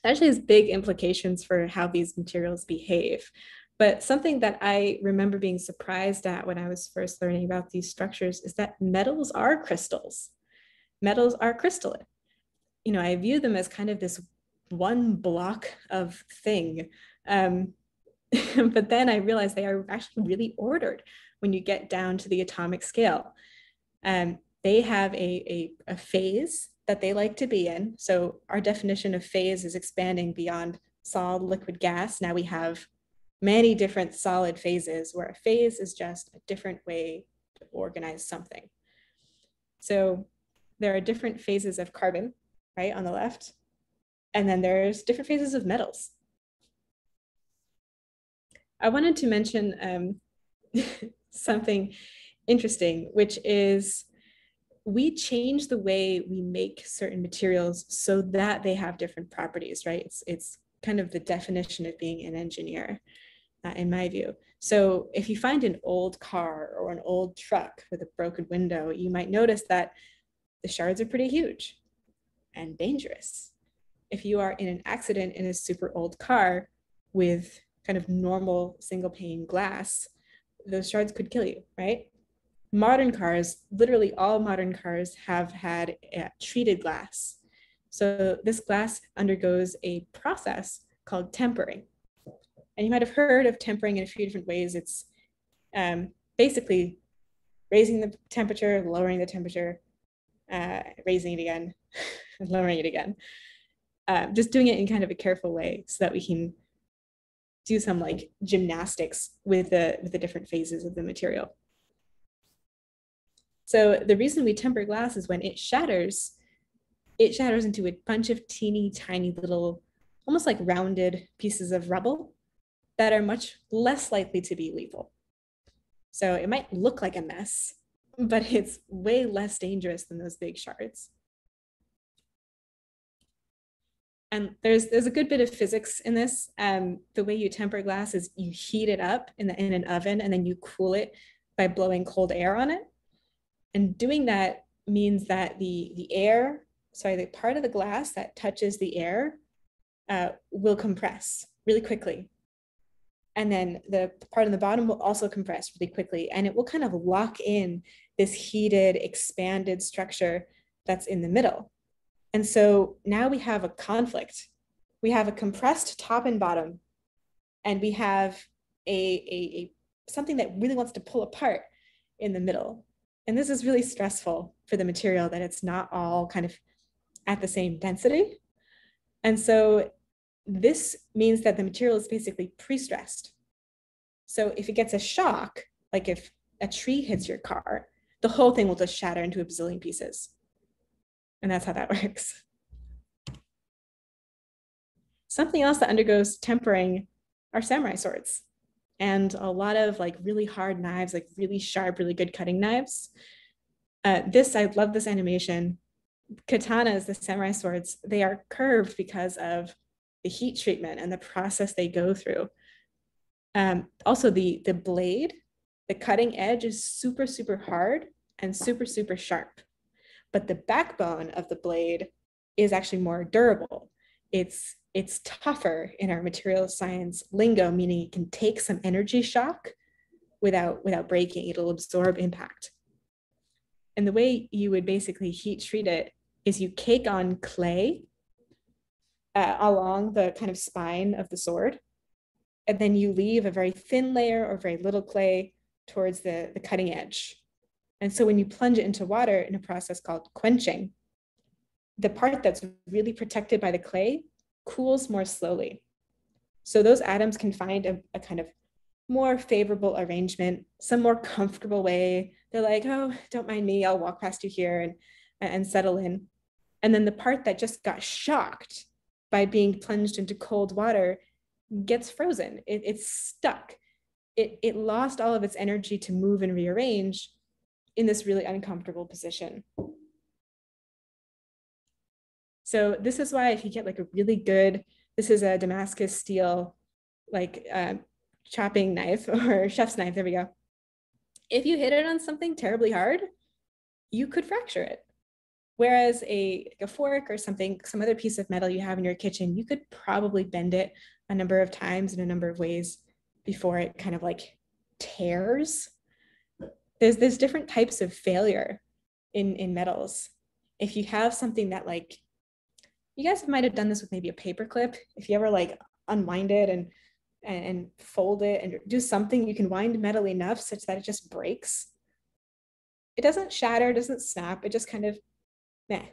That actually has big implications for how these materials behave. But something that I remember being surprised at when I was first learning about these structures is that metals are crystals. Metals are crystalline. You know, I view them as kind of this one block of thing. But then I realized they are actually really ordered when you get down to the atomic scale. They have a phase that they like to be in. So our definition of phase is expanding beyond solid, liquid, gas. Now we have many different solid phases where a phase is just a different way to organize something. So there are different phases of carbon, right, on the left. And then there's different phases of metals. I wanted to mention something interesting, which is we change the way we make certain materials so that they have different properties, right? It's kind of the definition of being an engineer, in my view. So if you find an old car or an old truck with a broken window, you might notice that the shards are pretty huge and dangerous. If you are in an accident in a super old car with kind of normal single pane glass, those shards could kill you, right? Modern cars, literally all modern cars have had treated glass. So this glass undergoes a process called tempering. And you might have heard of tempering in a few different ways. It's basically raising the temperature, lowering the temperature, raising it again, and lowering it again. just doing it in kind of a careful way so that we can do some like gymnastics with the different phases of the material. So the reason we temper glass is when it shatters into a bunch of teeny tiny little, almost like rounded pieces of rubble that are much less likely to be lethal. So it might look like a mess, but it's way less dangerous than those big shards. And there's a good bit of physics in this. The way you temper glass is you heat it up in an oven and then you cool it by blowing cold air on it. And doing that means that the part of the glass that touches the air will compress really quickly. And then the part on the bottom will also compress really quickly. And it will kind of lock in this heated, expanded structure that's in the middle. And so now we have a conflict. We have a compressed top and bottom, and we have a something that really wants to pull apart in the middle. And this is really stressful for the material, that it's not all kind of at the same density. And so this means that the material is basically pre-stressed. So if it gets a shock, like if a tree hits your car, the whole thing will just shatter into a bazillion pieces. And that's how that works. Something else that undergoes tempering are samurai swords, and a lot of like really hard knives, like really sharp, really good cutting knives. I love this animation. Katanas, the samurai swords, they are curved because of the heat treatment and the process they go through. Also the blade, the cutting edge is super, super hard and super, super sharp. But the backbone of the blade is actually more durable. It's tougher in our material science lingo, meaning it can take some energy shock without breaking. It'll absorb impact. And the way you would basically heat treat it is you cake on clay along the kind of spine of the sword, and then you leave a very thin layer or very little clay towards the cutting edge. And so when you plunge it into water in a process called quenching, the part that's really protected by the clay cools more slowly. So those atoms can find a kind of more favorable arrangement, some more comfortable way. They're like, oh, don't mind me, I'll walk past you here and settle in. And then the part that just got shocked by being plunged into cold water gets frozen. It's stuck. It lost all of its energy to move and rearrange in this really uncomfortable position. So this is why if you get like a really good, this is a Damascus steel, like chopping knife or chef's knife, there we go. If you hit it on something terribly hard, you could fracture it. Whereas a fork or something, some other piece of metal you have in your kitchen, you could probably bend it a number of times in a number of ways before it kind of like tears. There's different types of failure in metals. If you have something that like, you guys might have done this with maybe a paper clip. If you ever like unwind it and fold it and do something, you can wind metal enough such that it just breaks. It doesn't shatter, doesn't snap, it just kind of, meh.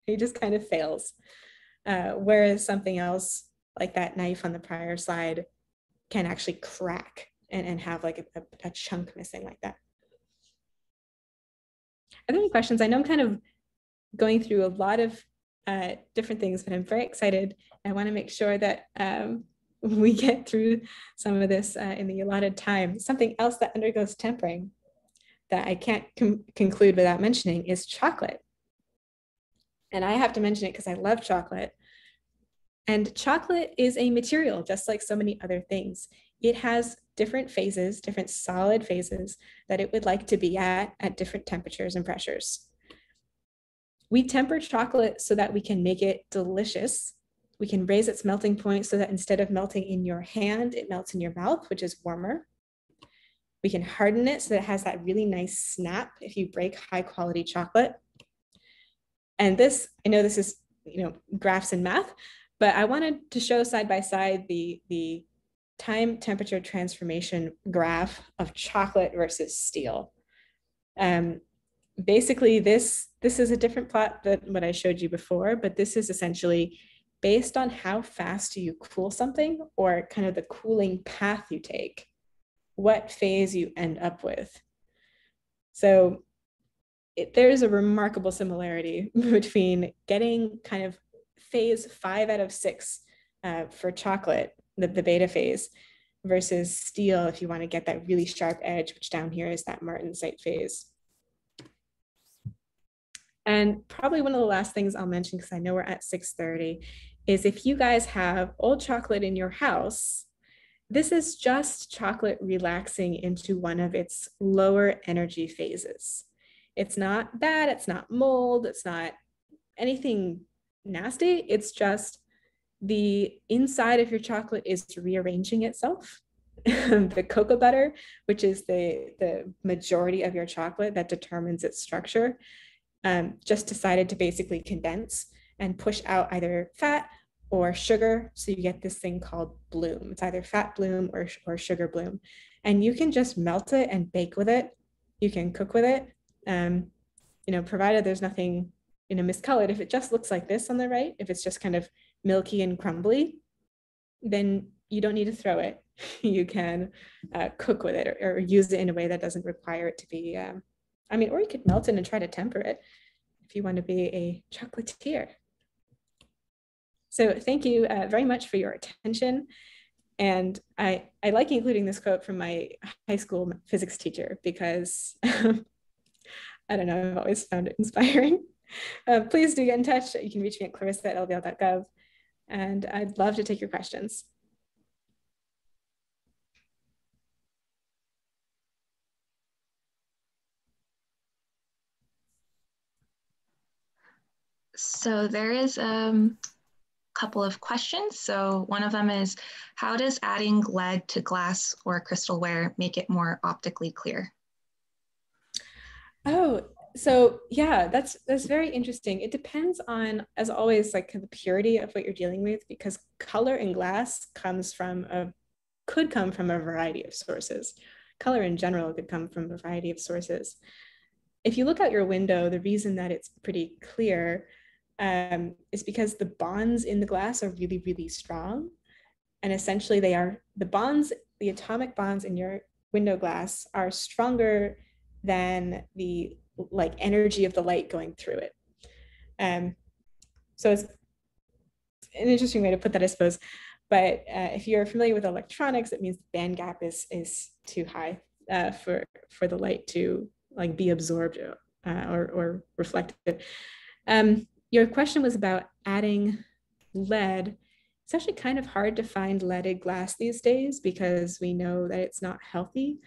It just kind of fails. Whereas something else like that knife on the prior slide can actually crack and have like a chunk missing like that. Are there any questions? I know I'm kind of going through a lot of different things, but I'm very excited. I want to make sure that we get through some of this in the allotted time. Something else that undergoes tempering that I can't conclude without mentioning is chocolate. And I have to mention it because I love chocolate. And chocolate is a material, just like so many other things. It has different phases, different solid phases that it would like to be at different temperatures and pressures. We temper chocolate so that we can make it delicious. We can raise its melting point so that instead of melting in your hand, it melts in your mouth, which is warmer. We can harden it so that it has that really nice snap if you break high quality chocolate. And this, I know this is, graphs and math, but I wanted to show side by side the time temperature transformation graph of chocolate versus steel. basically this is a different plot than what I showed you before, but this is essentially based on how fast you cool something, or kind of the cooling path you take, what phase you end up with. So there's a remarkable similarity between getting kind of phase 5 out of 6 for chocolate, the beta phase, versus steel if you want to get that really sharp edge, which down here is that martensite phase. And probably one of the last things I'll mention, because I know we're at 6:30, is if you guys have old chocolate in your house, this is just chocolate relaxing into one of its lower energy phases. It's not bad, it's not mold, it's not anything nasty. It's just the inside of your chocolate is rearranging itself. The cocoa butter, which is the majority of your chocolate that determines its structure, just decided to basically condense and push out either fat or sugar. So you get this thing called bloom. It's either fat bloom or sugar bloom. And you can just melt it and bake with it. You can cook with it, provided there's nothing, miscolored. If it just looks like this on the right, if it's just kind of milky and crumbly, then you don't need to throw it. You can cook with it or use it in a way that doesn't require it to be, or you could melt it and try to temper it if you want to be a chocolatier. So thank you very much for your attention. And I like including this quote from my high school physics teacher because I don't know, I've always found it inspiring. Please do get in touch. You can reach me at clarissa@lbl.gov, and I'd love to take your questions. So there is couple of questions. So one of them is, how does adding lead to glass or crystalware make it more optically clear? Oh, so yeah, that's very interesting. It depends on, as always, like the purity of what you're dealing with, because color in glass could come from a variety of sources. Color in general could come from a variety of sources. If you look out your window, the reason that it's pretty clear is because the bonds in the glass are really, really strong. And essentially the atomic bonds in your window glass are stronger than the energy of the light going through it. So it's an interesting way to put that, I suppose. But if you're familiar with electronics, it means the band gap is too high for the light to be absorbed or reflected. Your question was about adding lead. It's actually kind of hard to find leaded glass these days because we know that it's not healthy.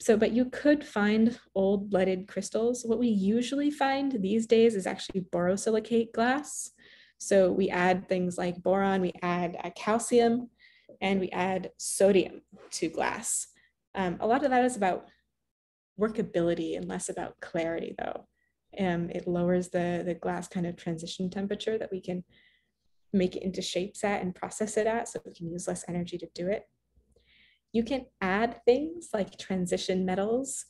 So, but you could find old leaded crystals. What we usually find these days is actually borosilicate glass. So we add things like boron, we add calcium, and we add sodium to glass. A lot of that is about workability and less about clarity, though. It lowers the glass kind of transition temperature that we can make it into shapes at and process it at, so we can use less energy to do it. You can add things like transition metals.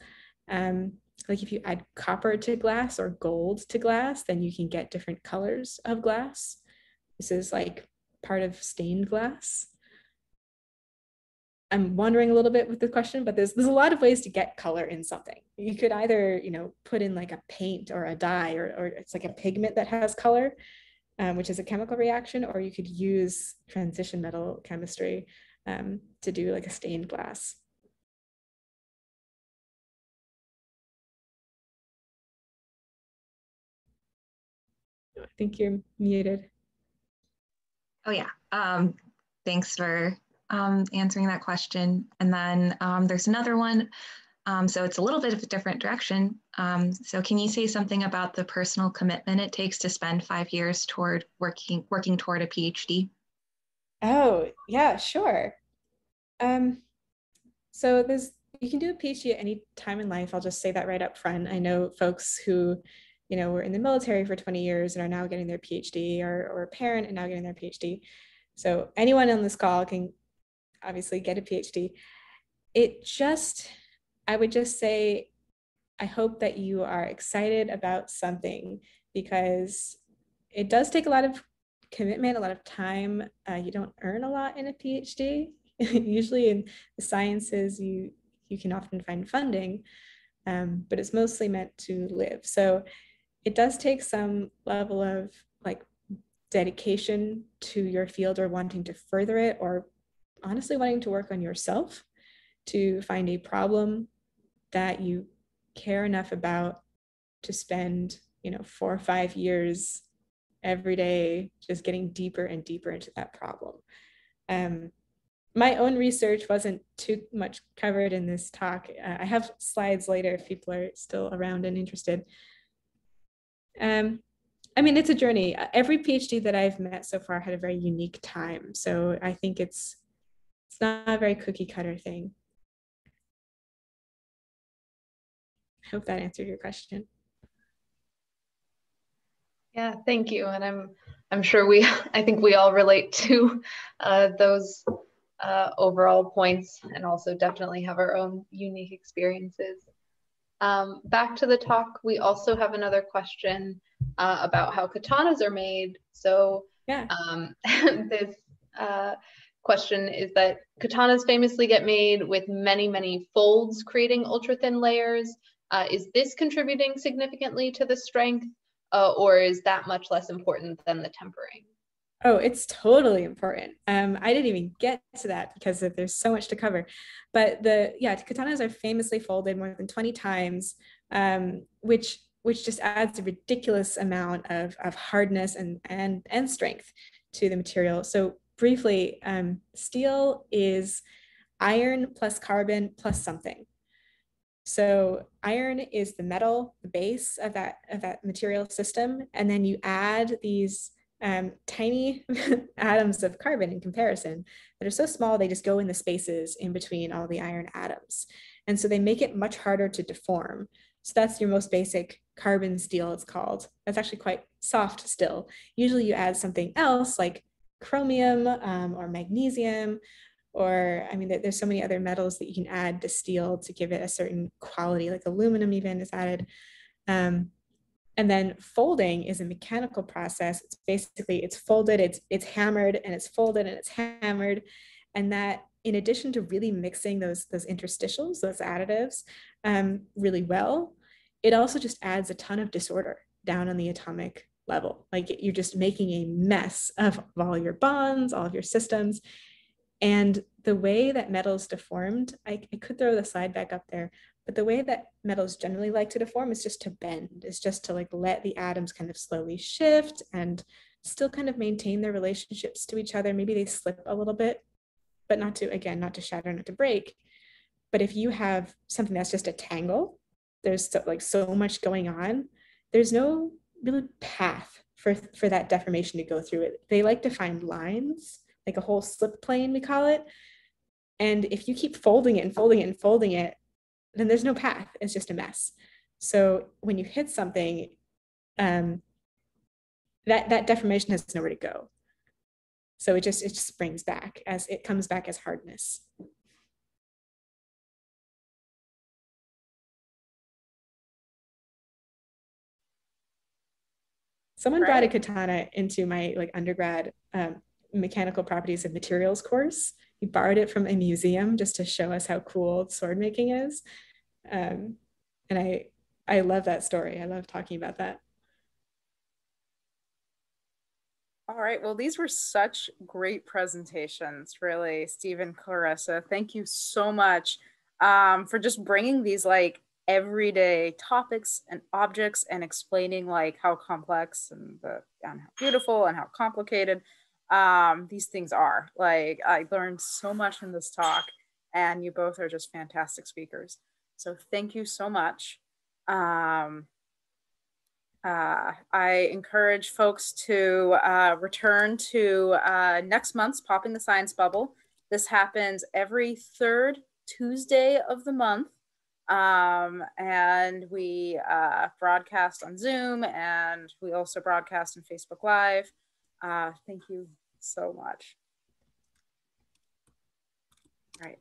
Like if you add copper to glass or gold to glass, then you can get different colors of glass. This is like part of stained glass. I'm wandering a little bit with the question, but there's a lot of ways to get color in something. You could either, put in like a paint or a dye, or it's like a pigment that has color, which is a chemical reaction, or you could use transition metal chemistry to do like a stained glass. I think you're muted. Oh yeah, thanks for answering that question. And then there's another one. So it's a little bit of a different direction. So can you say something about the personal commitment it takes to spend 5 years toward working toward a PhD? Oh, yeah, sure. So you can do a PhD at any time in life. I'll just say that right up front. I know folks who, were in the military for 20 years and are now getting their PhD, or a parent and now getting their PhD. So anyone on this call can obviously get a PhD. I would just say, I hope that you are excited about something, because it does take a lot of commitment, a lot of time. You don't earn a lot in a PhD. Usually in the sciences, you can often find funding, but it's mostly meant to live. So it does take some level of like dedication to your field, or wanting to further it, or honestly wanting to work on yourself to find a problem that you care enough about to spend, 4 or 5 years every day just getting deeper and deeper into that problem. My own research wasn't too much covered in this talk. I have slides later if people are still around and interested. It's a journey. Every PhD that I've met so far had a very unique time. So I think it's not a very cookie cutter thing. I hope that answered your question. Yeah, thank you. And I'm sure I think we all relate to those overall points, and also definitely have our own unique experiences. Back to the talk, we also have another question about how katanas are made. So yeah. This question is that katanas famously get made with many, many folds, creating ultra thin layers. Is this contributing significantly to the strength, or is that much less important than the tempering? Oh, it's totally important. I didn't even get to that because there's so much to cover. But katanas are famously folded more than 20 times, which just adds a ridiculous amount of hardness and strength to the material. So briefly, steel is iron plus carbon plus something. So iron is the metal, the base of that material system, and then you add these tiny atoms of carbon in comparison that are so small they just go in the spaces in between all the iron atoms, and so they make it much harder to deform. So that's your most basic carbon steel, it's called. That's actually quite soft still. Usually you add something else like chromium or magnesium, or there's so many other metals that you can add to steel to give it a certain quality, like aluminum even is added. And then folding is a mechanical process. It's basically, it's folded, it's hammered, and it's folded, and it's hammered. And that, in addition to really mixing those interstitials, those additives really well, it also just adds a ton of disorder down on the atomic level. Like you're just making a mess of all your bonds, all of your systems. And the way that metal's deformed, I could throw the slide back up there, but the way that metals generally like to deform is just to bend, is just to like let the atoms kind of slowly shift and still kind of maintain their relationships to each other. Maybe they slip a little bit, but not to shatter, not to break. But if you have something that's just a tangle, there's so much going on, there's no real path for that deformation to go through it. They like to find lines, like a whole slip plane, we call it. And if you keep folding it and folding it and folding it, then there's no path. It's just a mess. So when you hit something, that deformation has nowhere to go. So it just springs back, as it comes back as hardness. Someone brought a katana into my undergrad mechanical properties of materials course. He borrowed it from a museum just to show us how cool sword making is. And I love that story. I love talking about that. All right, well, these were such great presentations, really, Stephen, Clarissa. Thank you so much for just bringing these everyday topics and objects and explaining how complex and how beautiful and how complicated these things are. I learned so much in this talk, and you both are just fantastic speakers. So thank you so much. I encourage folks to return to next month's Popping the Science Bubble. This happens every third Tuesday of the month. And we broadcast on Zoom, and we also broadcast on Facebook Live. Thank you so much. All right.